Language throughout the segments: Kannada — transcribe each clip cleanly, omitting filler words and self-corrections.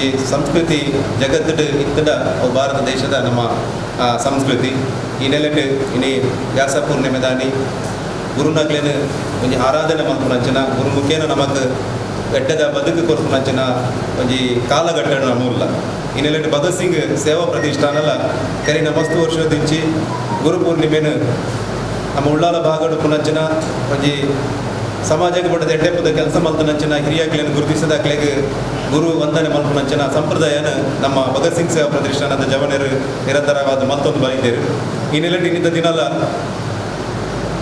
ಒಂಜಿ ಸಂಸ್ಕೃತಿ ಜಗತ್ತಿಡು ಇತ್ತದ ಭಾರತ ದೇಶದ ನಮ್ಮ ಸಂಸ್ಕೃತಿ ಈ ನೆಲೆಟ್ ಇನಿ ವ್ಯಾಸ ಪೂರ್ಣಿಮೆದಾನಿ ಗುರುನಗ್ಲೇನು ಒಂಜಿ ಆರಾಧನೆ ಮಲ್ಪುನಂಚಿನ ಗುರುಮುಖೇನ ನಮಕ್ ಎಡ್ಡದ ಬದುಕು ಕೊರ್ಪುನಂಚಿನ ಒಂಜಿ ಕಾಲಘಟ್ಟ ನಮೂಲ್ಲ ಈ ನೆಲೆಟ್ ಭಗತ್ ಸಿಂಗ್ ಸೇವಾ ಪ್ರತಿಷ್ಠಾನಲ ಕೆರಿನ ಮಸ್ತು ವರ್ಷದಿಂಚಿ ಗುರು ಪೂರ್ಣಿಮೆನು ನಮ್ಮ ಉಳ್ಳಾಲ ಭಾಗಡು ಪುನಂಚಿನ ಒಂಜಿ ಸಮಾಜಕ್ಕೆ ಬಡ್ಡದ ಎಡ್ಡೆಪ್ಪದ ಕೆಲಸ ಮಲ್ತನಂಚಿನ ಹಿರಿಯಾಗ್ಲೇನು ಗುರುತಿಸಿದಾಗ್ಲೆಗೆ ಗುರು ವಂದನೆ ಮಲ್ಪುನಂಚಿನ ಸಂಪ್ರದಾಯನ ನಮ್ಮ ಭಗತ್ ಸಿಂಗ್ ಸೇವಾ ಪ್ರತಿಷ್ಠಾನದ ಜವನರು ನಿರಂತರವಾದ ಮತ್ತೊಂದು ಬಲಿದ್ದೇರು ಈ ನೆಲೆಟ್ ಇನ್ನಿದ್ದ ದಿನಲ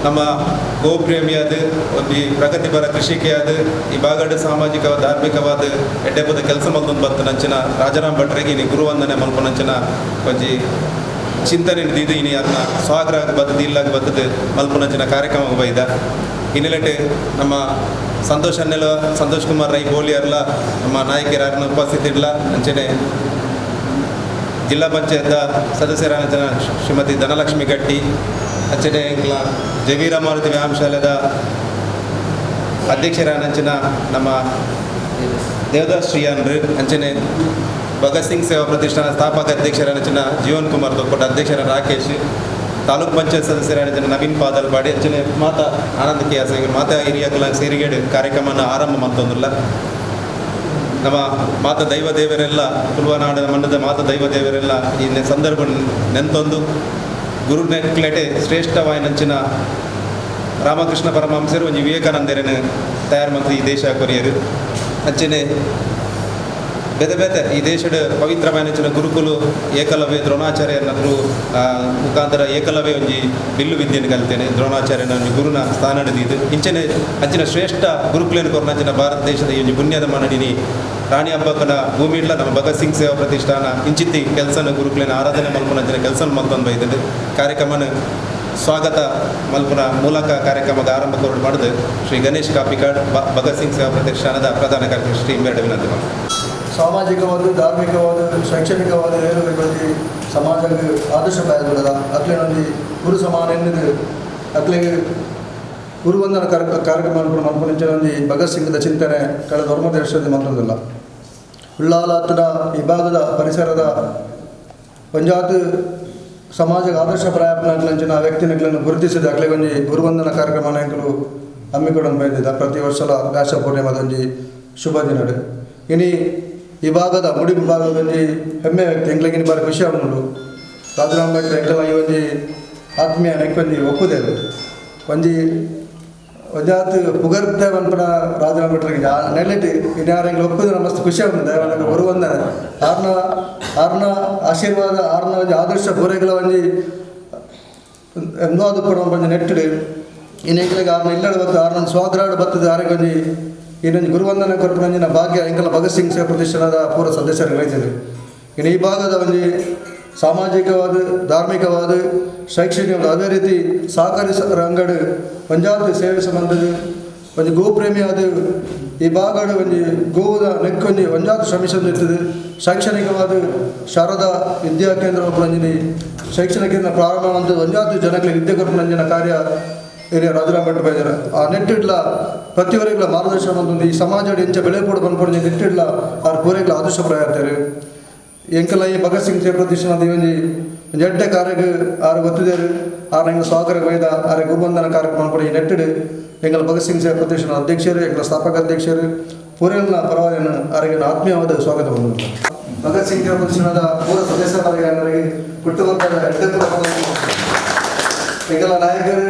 ನಮ್ಮ ಗೋಪ್ರೇಮಿಯಾದ ಒಂದು ಪ್ರಗತಿಪರ ಕೃಷಿಕೆಯಾದ ಈ ಬಾಗಡ ಸಾಮಾಜಿಕ ಧಾರ್ಮಿಕವಾದ ಎಡ್ಡೆಪ್ಪದ ಕೆಲಸ ಮಲ್ತೊಂದು ಬರ್ತನಂಚಿನ ರಾಜಾರಾಮ್ ಭಟ್ರಿಗೆ ಇನಿ ಗುರುವಂದನೆ ಮಲ್ಪನಂಚಿನ ಒಂಜಿ ಚಿಂತನೆ ನಿಂತಿದ್ದು ಇನಿ ಅದನ್ನ ಸ್ವಾಗ್ರಾಗ ಬರ್ತದೆ ಇಲ್ಲಾಗ ಬರ್ತದೆ ಮಲ್ಪನಂಚಿನ ಕಾರ್ಯಕ್ರಮ ಬೈದ ಇನ್ನೆಲೆಟ್ ನಮ್ಮ ಸಂತೋಷ್ ಕುಮಾರ್ ರೈ ಬೋಲಿಯರ್ಲ ನಮ್ಮ ನಾಯಕರ ಉಪಸ್ಥಿತಿ ಇಲ್ಲ ಅಂಚನೆ ಜಿಲ್ಲಾ ಪಂಚಾಯತ್ ಸದಸ್ಯರಾದ ಶ್ರೀಮತಿ ಧನಲಕ್ಷ್ಮಿ ಗಟ್ಟಿ ಅಂಚನೆ ಜವೀರ ಮಾರುತಿ ವ್ಯಾಯಾಮ ಶಾಲೆದ ಅಧ್ಯಕ್ಷರಾನಂಚಿನ ನಮ್ಮ ದೇವದಾಸ್ ಶ್ರೀಯಾನ್ರು ಅಂಚನೆ ಭಗತ್ ಸಿಂಗ್ ಸೇವಾ ಪ್ರತಿಷ್ಠಾನ ಸ್ಥಾಪಕ ಅಧ್ಯಕ್ಷರಾನಂಚಿನ ಜೀವನ್ ಕುಮಾರ್ ದೊಕ್ಕೊಟ್ಟ ಅಧ್ಯಕ್ಷರ ರಾಕೇಶ್ ತಾಲೂಕು ಪಂಚಾಯತ್ ಸದಸ್ಯರಾದ ನವೀನ್ ಪಾದಲ್ಪಾಡಿ ಅಂಚನೆ ಮಾತಾ ಆನಂದ ಕೆಯಾಸ ಮಾತಾ ಹಿರಿಯಕಲ ಸೇರಿಗೇಡು ಕಾರ್ಯಕ್ರಮನ ಆರಂಭ ಮಾಡ್ತೊಂದಿಲ್ಲ ನಮ್ಮ ಮಾತ ದೈವ ದೇವರೆಲ್ಲ ತುಳುವನಾಡ ಮಣ್ಣದ ಮಾತ ದೈವ ದೇವರೆಲ್ಲ ಈ ಸಂದರ್ಭ ನೆಂತೊಂದು ಗುರು ನೆಕ್ಲೆಟೆ ಶ್ರೇಷ್ಠವಾಯಿನಂಚಿನ ರಾಮಕೃಷ್ಣ ಪರಮಹಂಸರು ಒಂಜಿ ವಿವೇಕಾನಂದರನ್ನು ತಯಾರು ಮಂತ್ರಿ ಈ ದೇಶ ಕೊರಿಯರು ಅಂಚನೆ ಬೇತೆ ಈ ದೇಶದ ಪವಿತ್ರವಾಯಿನಂಚಿನ ಗುರುಕುಲು ಏಕಲವ್ಯ ದ್ರೋಣಾಚಾರ್ಯನ ಮುಖಾಂತರ ಏಕಲವ್ಯ ಒಂಜಿ ಬಿಲ್ಲು ವಿದ್ಯೆಯನ್ನು ಕಲಿತೇನೆ ದ್ರೋಣಾಚಾರ್ಯನ ಒಂಜಿ ಗುರುನ ಸ್ಥಾನ ಹಿಡಿದಿದ್ದು ಇಂಚನೆ ಅಂಚಿನ ಶ್ರೇಷ್ಠ ಗುರುಕುಲೇನು ಕೊರನಂಚಿನ ಭಾರತ ದೇಶದ ಈ ಒಂಜಿ ಪುಣ್ಯದ ಮನಡಿನಿ ರಾಣಿ ಹಬ್ಬಕ್ಕನ ಭೂಮಿ ಇಲ್ಲ ನಮ್ಮ ಭಗತ್ ಸಿಂಗ್ ಸೇವಾ ಪ್ರತಿಷ್ಠಾನ ಇಂಚಿತ್ತಿ ಕೆಲಸನ ಗುರುಕುಲೇನ ಆರಾಧನೆ ಮಲ್ಪನಂಚಿನ ಕೆಲಸ ಮಲ್ತೊಂದು ಬೈದದ್ದು ಕಾರ್ಯಕ್ರಮನ ಸ್ವಾಗತ ಮಲ್ಪುನ ಮೂಲಕ ಕಾರ್ಯಕ್ರಮದ ಆರಂಭ ಮಾಡಿದ ಶ್ರೀ ಗಣೇಶ್ ಕಾಪಿಕಾಡ್ ಭಗತ್ ಸಿಂಗ್ ಸೇವಾ ಪ್ರತಿಷ್ಠಾನದ ಪ್ರಧಾನ ಕಾರ್ಯದರ್ಶಿ ಶ್ರೀ ಇಂಬೇಡ ವಿನಂತಿ ಮಾಡಿ ಸಾಮಾಜಿಕವಾದ ಧಾರ್ಮಿಕವಾದ ಶೈಕ್ಷಣಿಕವಾದ ಏರುಗಳಿಗೆ ಸಮಾಜಕ್ಕೆ ಆದರ್ಶಪ್ರಾಯಗಳದ ಅಕ್ಲೇನೊಂದು ಗುರು ಸಮಾನ ಎನ್ನುದು ಅಕ್ಲೆಗೆ ಗುರುವಂದನ ಕಾರ್ಯಕ್ರಮ ಮಲ್ಪನಿಂಚನೊಂದು ಭಗತ್ ಸಿಂಗ್ದ ಚಿಂತನೆ ಕಳೆದ 9 ವರ್ಷದಿಂದ ಮಾತ್ರದಲ್ಲ ಉಳ್ಳಾಲ ಹತ್ತಿರ ಈ ಭಾಗದ ಪರಿಸರದ ಪಂಜಾತ್ ಸಮಾಜಕ್ಕೆ ಆದರ್ಶಪ್ರಾಯಪನಂಚಿನ ವ್ಯಕ್ತಿಗಳನ್ನು ಗುರುತಿಸಿದ ಅಕ್ಲೆಗೊಂದು ಗುರುವಂದನ ಕಾರ್ಯಕ್ರಮ ನಾಯಕರು ಹಮ್ಮಿಕೊಂಡು ಬೈದಿದ್ದ ಪ್ರತಿ ವರ್ಷಲ ವ್ಯಾಸ ಪೂರ್ಣಿಮದೊಂದು ಶುಭ ದಿನಡು ಇನಿ ಈ ಭಾಗದ ಮುಡಿ ವಿಭಾಗದಲ್ಲಿ ಹೆಮ್ಮೆ ವ್ಯಕ್ತಿ ಎಂಗ್ಲಗಿನ ಬಾರಿ ಖುಷಿ ಅವನು ರಾಜರಾಮ್ ಭಟ್ರ ಎಂಕಲ ಈ ಒಂಜಿ ಆತ್ಮೀಯ ನೆಕ್ಕೊಂಜಿ ಒಪ್ಪುದೇರು ಒಂಜಿ ವಜಾತ್ ಪುಗರ್ದೇವನ್ಪನ ರಾಜರಾಮ್ ಭಟ್ರಿಗೆ ನೆಲೆಟಿ ಇನ್ಯಾರಂಗೆ ಒಪ್ಪುದ್ರೆ ಮಸ್ತ್ ಖುಷಿ ಅವನಿದೆ ಅವನಿಗೆ ಬರುವಂದನೆ ಆರ್ನ ಆಶೀರ್ವಾದ ಆರ್ನ ಒಂಜಿ ಆದರ್ಶ ಪೂರೈಗಳ ಒಂಜಿ ಎಂದಾದು ಕೂಡ ಒಂಜಿ ನೆಟ್ಟಿಡು ಇನ್ನೆಂಗ್ಲಿಗೆ ಆರ್ನ ಇಲ್ಲಡ ಬರ್ತದೆ ಆರ್ನ ಸ್ವಾಗ್ರಾಡ್ ಬರ್ತದೆ ಆರಿಗೆ ಒಂಜಿ ಇನ್ನೊಂದು ಗುರುವಂದನೆ ಕೊರಪನಂಜಿನ ಭಾಗ್ಯ ಎಂಕಲ ಭಗತ್ ಸಿಂಗ್ ಸೇವಾ ಪ್ರತಿಷ್ಠಾನದ ಪೂರ್ವ ಸದಸ್ಯರು ಗಳಿಸಿದೆ ಇನ್ನು ಈ ಭಾಗದ ಒಂದು ಸಾಮಾಜಿಕವಾದ ಧಾರ್ಮಿಕವಾದ ಶೈಕ್ಷಣಿಕ ಅದೇ ರೀತಿ ಸಹಕಾರಿ ಅಂಗಡಿ ಪಂಚಾಯತ್ ಸೇವೆ ಸಂಬಂಧದ ಒಂದು ಗೋಪ್ರೇಮಿಯಾದ ಈ ಭಾಗದ ಒಂದು ಗೋದ ನೆಕ್ಕೊಂದು ಪಂಚಾಯತ್ ಶ್ರಮಿಸಿರ್ತದೆ ಶೈಕ್ಷಣಿಕವಾದ ಶಾರದಾ ವಿದ್ಯಾ ಕೇಂದ್ರ ಪಂಜಿನಿ ಶೈಕ್ಷಣಿಕ ಕೇಂದ್ರ ಪ್ರಾರಂಭ ಅಂತ ಪಂಚಾಯತ್ ಜನಗಳಿಗೆ ವಿದ್ಯೆ ಕೊರಪನಂಜಿನ ಕಾರ್ಯ ಹಿರಿಯ ರಾಜರಾಮ್ ಭಟ್ ಬೈದಾರೆ ಆ ನೆಟ್ಟಿಡ್ಲ ಪ್ರತಿವರೆಗಳ ಮಾರ್ಗದರ್ಶನ ಬಂದು ಈ ಸಮಾಜ ಎಂಚ ಬೆಳೆ ಕೂಡ ಬಂದ್ಕೊಂಡು ನೆಟ್ಟಿಡ್ಲ ಅವ್ರ ಪೂರೆಗಳ ಆದರ್ಶಪ್ರಾಯ ಇರ್ತಾರೆ ಎಂಕಲ್ಲ ಈ ಭಗತ್ ಸಿಂಗ್ ಸೇವಾ ಪ್ರತಿಷ್ಠಾನದ ಒಂದು ಜಡ್ಡೆ ಕಾರ್ಯಕ್ಕೆ ಆರು ಗೊತ್ತಿದ್ದೇರು ಆರು ಎಂಗಳ ಸ್ವಾಗತ ಬೈದ ಆರೆ ಗುರುವಂದನ ಕಾರ್ಯಕ್ರಮ ಕೂಡ ಈ ನೆಟ್ಟಿಡು ಎಂಗಳ ಭಗತ್ ಸಿಂಗ್ ಸೇವಾ ಪ್ರತಿಷ್ಠಾನ ಅಧ್ಯಕ್ಷರು ಎಂಗಳ ಸ್ಥಾಪಕ ಅಧ್ಯಕ್ಷರು ಪೂರೆಲ್ಲ ಪರವಾಗಿ ಆರಿಗೆ ಆತ್ಮೀಯವಾದ ಸ್ವಾಗತ ಬಂದರು ಭಗತ್ ಸಿಂಗ್ ಸೇವಾ ಪ್ರತಿಷ್ಠಾನದ ಪೂರ್ವ ಸದಸ್ಯರಾಗಿ ಕುಟುಂಬದ ಎಂಗಳ ನಾಯಕರು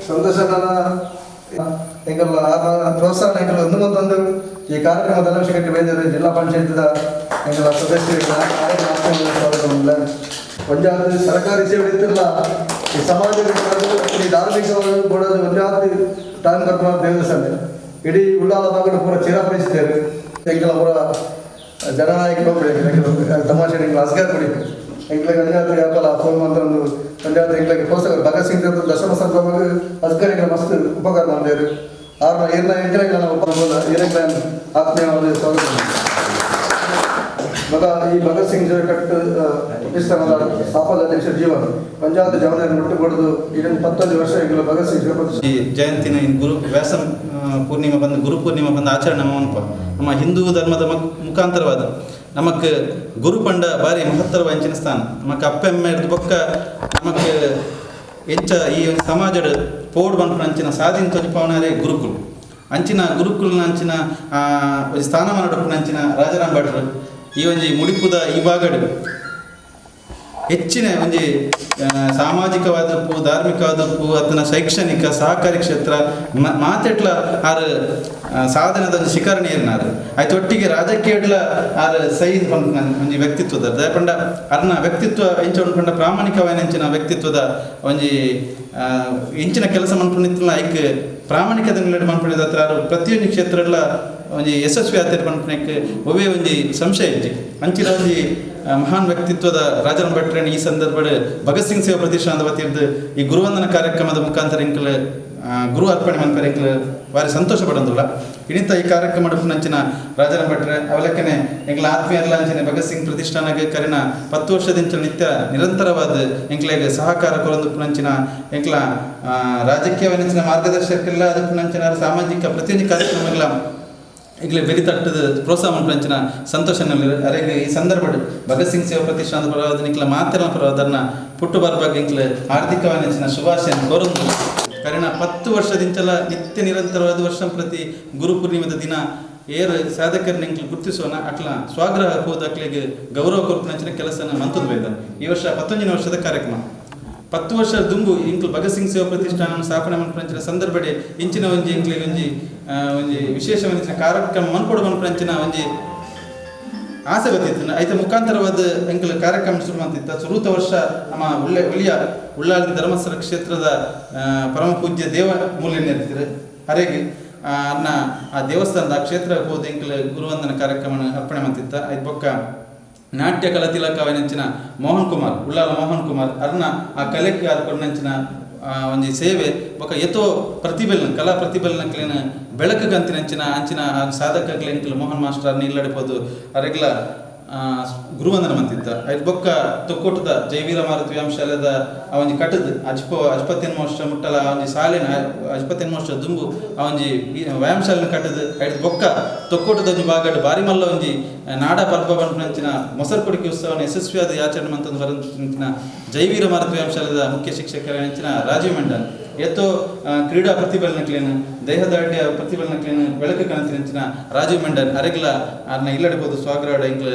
ಸಂತೋಷನ ಎಂಗಳ ಪ್ರೋತ್ಸಾಹ ಎಂಗಳ ಒಂದು ಮತ್ತೊಂದು ಈ ಕಾರ್ಯಕ್ರಮ ಧನಲಕ್ಷ್ಮಿ ಬೈದರೆ ಜಿಲ್ಲಾ ಪಂಚಾಯತ್ದ ಎಂಗಳ ಸದಸ್ಯರಿಗೆ ಪಂಚಾಯತ್ ಸರ್ಕಾರಿ ಸೇವೆ ಇತ್ತಿರಲ್ಲ ಈ ಸಮಾಜಕ್ಕೆ ಈ ಧಾರ್ಮಿಕವಾಗಿ ಕೊಡೋದು ಪಂಚಾಯತ್ ಟೈಮ್ ಕರ್ಕೊಂಡು ದೇವಸ್ಥಾನ ಇಡೀ ಉಳ್ಳಾಲ ಭಾಗದ ಪೂರ ಚಿರಾಪಡಿಸಿದ್ದೇವೆ ಎಂಗಳ ಪೂರ ಜನನಾಯಕರು ತಮಾಷೆ ಎಂಗಳ ಅಸ್ಗಾರ್ ಕೊಡಿಬೇಕು ಎಂಗ್ಲಿಗೆ ಪಂಚಾಯತ್ ಯಾಕಲ್ಲ ಫೋನ್ ಮಾತ್ರ ಒಂದು ಪಂಚಾಯತ್ ಎಂಗ್ಲಿಗೆ ಪ್ರೋತ್ಸಾಹ ಭಗತ್ ಸಿಂಗ್ ದಶಮ ಸಂಭ್ರಮಕ್ಕೆ ಅಸ್ಕರಿಗೆ ಮಸ್ತ್ ಉಪಕಾರ ಮಾಡಿದ್ದೇವೆ ಆರ್ನ ಏನ ಎಂಕಲಿಗೆ ಏನೆಲ್ಲ ಆತ್ಮೀಯವಾದ ಸ್ವಾಗತ ಮಗ ಈ ಭಗತ್ ಸಿಂಗ್ ಕಟ್ ಪ್ರತಿಷ್ಠಾನದ ಸ್ಥಾಪಕ ಅಧ್ಯಕ್ಷ ಜೀವನ್ ಪಂಚಾಯತ್ ಜವನ ಮುಟ್ಟುಕೊಡೋದು ಇದನ್ನು 11 ವರ್ಷ ಈಗಲೂ ಭಗತ್ ಸಿಂಗ್ ಈ ಜಯಂತಿನ ಗುರು ವ್ಯಾಸ ಪೂರ್ಣಿಮೆ ಬಂದು ಗುರು ಪೂರ್ಣಿಮೆ ಬಂದು ಆಚರಣೆ ನಮ್ಮ ಹಿಂದೂ ಧರ್ಮದ ಮುಖಾಂತರವಾದ ನಮಕ್ ಗುರು ಪಂಡ ಬಾರಿ ಮಹತ್ತರ ಅಂಚಿನ ಸ್ಥಾನ ನಮಕ್ ಅಪ್ಪೆಮ್ಮೆ ಬೊಕ್ಕ ನಮಕ್ ಹೆಚ್ಚ ಈ ಒಂದು ಸಮಾಜದ ಪೋಡ್ ಬಂದು ಅಂಚಿನ ಸಾಧಿನ ತೊಜಿಪವನಾರೇ ಗುರುಕುಲ್ ಅಂಚಿನ ಗುರುಕುಲ್ನ ಅಂಚಿನ ಒಂದು ಸ್ಥಾನಮಾನ ಡೊಪ್ಪನ ಅಂಚಿನ ರಾಜಾರಾಮ್ ಭಟ್ರು ಈ ಒಂದು ಮುಡಿಪುದ ಈ ಭಾಗಡು ಹೆಚ್ಚಿನ ಒಂದು ಸಾಮಾಜಿಕವಾದಪ್ಪು ಧಾರ್ಮಿಕವಾದಪ್ಪು ಅದನ್ನ ಶೈಕ್ಷಣಿಕ ಸಹಕಾರಿ ಕ್ಷೇತ್ರ ಮಾತೆಟ್ಲ ಆರು ಸಾಧನದ ಒಂದು ಶಿಖರಣಿ ಏನಾರು ಆಯ್ತು ಒಟ್ಟಿಗೆ ರಾಜಕೀಯಡ್ಲ ಆರು ಸೈನ್ ಒಂದು ವ್ಯಕ್ತಿತ್ವದ ದಯಪಂಡ ಅದನ್ನ ವ್ಯಕ್ತಿತ್ವ ಎಂಚ ಪ್ರಾಮಾಣಿಕವಾದ ಹೆಂಚಿನ ವ್ಯಕ್ತಿತ್ವದ ಒಂದು ಹೆಂಚಿನ ಕೆಲಸ ಮನ್ಪುಣಿತ್ತಲ್ಲ ಐಕ್ ಪ್ರಾಮಾಣಿಕತೆ ಮನ್ಪುಣಿದ ಹತ್ರ ಪ್ರತಿಯೊಂದು ಕ್ಷೇತ್ರಗಳ ಒಂದು ಯಶಸ್ವಿ ಆತೇರಿ ಮನ್ಪುಣಕ್ಕೆ ಒವೇ ಒಂದು ಸಂಶಯ ಇತ್ತು ಅಂಚಿನ ಒಂದು ಮಹಾನ್ ವ್ಯಕ್ತಿತ್ವದ ರಾಜಾರಾಮ್ ಭಟ್ರನ್ ಈ ಸಂದರ್ಭದ ಭಗತ್ ಸಿಂಗ್ ಸೇವಾ ಪ್ರತಿಷ್ಠಾನದ ವತಿಯಿಂದ ಈ ಗುರುವಂದನ ಕಾರ್ಯಕ್ರಮದ ಮುಖಾಂತರ ಎಂಕಲ್ ಗುರು ಅರ್ಪಣೆ ಮನ್ಪರ ಎಂಕಲ್ ಭಾರಿ ಸಂತೋಷ ಪಡೋದಿಲ್ಲ ಇಣಿತ ಈ ಕಾರ್ಯಕ್ರಮ ನಂಚಿನ ರಾಜಾರಾಮ್ ಭಟ್ರೆ ಅವಲಕ್ಕನೆ ಎಂಕಲ ಆತ್ಮೀಯರ್ಲ ಅಂಚನೆ ಭಗತ್ ಸಿಂಗ್ ಪ್ರತಿಷ್ಠಾನಗೆ ಕರಿನ 10 ವರ್ಷದಿಂದ ನಿತ್ಯ ನಿರಂತರವಾದ ಎಂಕ್ಲೆಗೆ ಸಹಕಾರ ಕೊರೊಂದು ನಂಚಿನ ಎಂಕ್ಲ ರಾಜಕೀಯ ಮಾರ್ಗದರ್ಶಕಲ್ಲ ಅದಕ್ಕೆ ನಂಚಿನ ಸಾಮಾಜಿಕ ಪ್ರತಿಯೊಂದು ಕಾರ್ಯಕ್ರಮಗಳ ಈಗಲೇ ಬೆರಿ ತಟ್ಟದ ಪ್ರೋತ್ಸಾಹ ಮನ್ಪಂಚಿನ ಸಂತೋಷನಲ್ಲಿ ಅರೆಗೆ ಈ ಸಂದರ್ಭ ಭಗತ್ ಸಿಂಗ್ ಸೇವಾ ಪ್ರತಿಷ್ಠಾನದ ಪರವಾದ ನಿಕ್ಲ ಮಾತೆರ ಪರವಾದನ್ನ ಪುಟ್ಟು ಬರ್ಬಾಗ ಇಂಕ್ಲ ಆರ್ಥಿಕವಾದ ಶುಭಾಶಯ ಕೋರೊಂದು ಕರಿನ 10 ವರ್ಷದಿಂಚಲ ನಿತ್ಯ ನಿರಂತರವಾದ ವರ್ಷ ಪ್ರತಿ ಗುರು ಪೂರ್ಣಿಮದ ದಿನ ಏರು ಸಾಧಕರನ್ನ ಇಂಕ್ಲು ಗುರುತಿಸೋಣ ಅಟ್ಲ ಸ್ವಾಗ್ರಹ ಹೋದ ಅಕ್ಲಿಗೆ ಗೌರವ ಕೊರ್ಪುನಂಚಿನ ಕೆಲಸನ ಮಂತದ ಬೇಡ ಈ ವರ್ಷ 11ನೇ ವರ್ಷದ ಕಾರ್ಯಕ್ರಮ 10 ವರ್ಷ ದುಂಬು ಇಂಕ್ಲು ಭಗತ್ ಸಿಂಗ್ ಸೇವಾ ಪ್ರತಿಷ್ಠಾನ ಸ್ಥಾಪನೆ ಮನ್ಪಂಚಿನ ಸಂದರ್ಭಡೆ ಇಂಚಿನ ಒಂಜಿ ಇಂಕ್ಲಿಗೆ ಒಂಜಿ ವಿಶೇಷವಂಚಿನ ಕಾರ್ಯಕ್ರಮ ಮನ್ಕೊಡು ಮನ್ಪಂಚಿನ ಒಂಜಿ ಆಸೆ ಗೊತ್ತಿತ್ತು ಐತೆ ಮುಖಾಂತರವಾದ ಎಂಕಲ್ ಕಾರ್ಯಕ್ರಮ ಶುರು ಮಾಡ್ತಿತ್ತ ಸುರೂತ ವರ್ಷ ನಮ್ಮ ಒಳ್ಳೆಯ ಉಳ್ಳಾಲ್ದಿ ಧರ್ಮಸ್ಥಳ ಕ್ಷೇತ್ರದ ಪರಮ ಪೂಜ್ಯ ದೇವ ಮೂಲ್ಯ ಇರ್ತಾರೆ ಹರೆಗೆ ಅನ್ನ ಆ ದೇವಸ್ಥಾನದ ಆ ಕ್ಷೇತ್ರಕ್ಕೆ ಹೋದ ಎಂಕಲ್ ಗುರುವಂದನ ಕಾರ್ಯಕ್ರಮ ಅರ್ಪಣೆ ಮಾಡ್ತಿತ್ತ ಐದು ಬೊಕ್ಕ ನಾಟ್ಯ ಕಲಾ ತಿಲಕವನೆಂಚಿನ ಮೋಹನ್ ಕುಮಾರ್ ಉಳ್ಳಾಲ ಮೋಹನ್ ಕುಮಾರ್ ಅರ್ನ ಆ ಕಲೆಗೆ ಅರ್ಕೊಂಡಂಚಿನ ಒಂದು ಸೇವೆ ಬೊಕ್ಕ ಎತ್ತೋ ಪ್ರತಿಭೆಲ್ನ ಕಲಾ ಪ್ರತಿಭೆಲ್ನಕ್ಲೇನ ಬೆಳಕಗಂತಿನಂಚಿನ ಅಂಚಿನ ಸಾಧಕಗ್ಲೆಂಕಲ್ ಮೋಹನ್ ಮಾಸ್ಟರ್ ಅರ್ನ ಇಲ್ಲಡಿಪೋದು ಅರೆಗ್ಲ ಗುರುವಂದನ ಮಂತಿದ್ದ ಐದು ಬೊಕ್ಕ ತೊಕ್ಕೊಟ್ಟದ ಜೈವೀರ ಮಾರುತಿ ವ್ಯಾಯಾಮಶಾಲೆದ ಆ ಒಂದು ಕಟ್ಟದ ಅಜ್ಪತ್ತೇನು ವರ್ಷ ಮುಟ್ಟಲ ಆ ಒಂದು ಶಾಲೆನ ಅಜ್ಪತ್ತೇನು ವರ್ಷ ದುಂಬು ಆ ಒಂದು ವ್ಯಾಯಾಮಶಾಲೆನ ಕಟ್ಟದ ಐದು ಬೊಕ್ಕ ತೊಕ್ಕೊಟ್ಟದ ಒಂದು ಭಾಗಡ್ ಬಾರಿ ಮಲ್ಲ ಒಂದು ನಾಡ ಪರ್ಬ ಬಂಪಂಚಿನ ಮೊಸರು ಕೊಡಿಕೆ ಉತ್ಸವನ ಯಶಸ್ವಿಯಾದ ಆಚರಣೆ ಮಂತಂದು ಬರಂಚಿನ ಜೈವೀರ ಮಾರುತಿ ವ್ಯಾಯಾಮಶಾಲೆದ ಮುಖ್ಯ ಶಿಕ್ಷಕರ ನೆಂಚಿನ ರಾಜೀವ್ ಮಂಡಲ್ ಎತ್ತೋ ಕ್ರೀಡಾ ಪ್ರತಿಭಟನೆಗಳೇನು ದೇಹದಾಢ್ಯ ಪ್ರತಿಭಟನೆಗಳೇನು ಬೆಳಕು ಕಾಣ್ತಿನ ರಾಜೀವ್ ಮಂಡಲ್ ಅರೆಗ್ಲ ಅದನ್ನ ಇಲ್ಲಡಿಬೋದು ಸ್ವಾಗರಾಡ ಇಂಗ್ಲ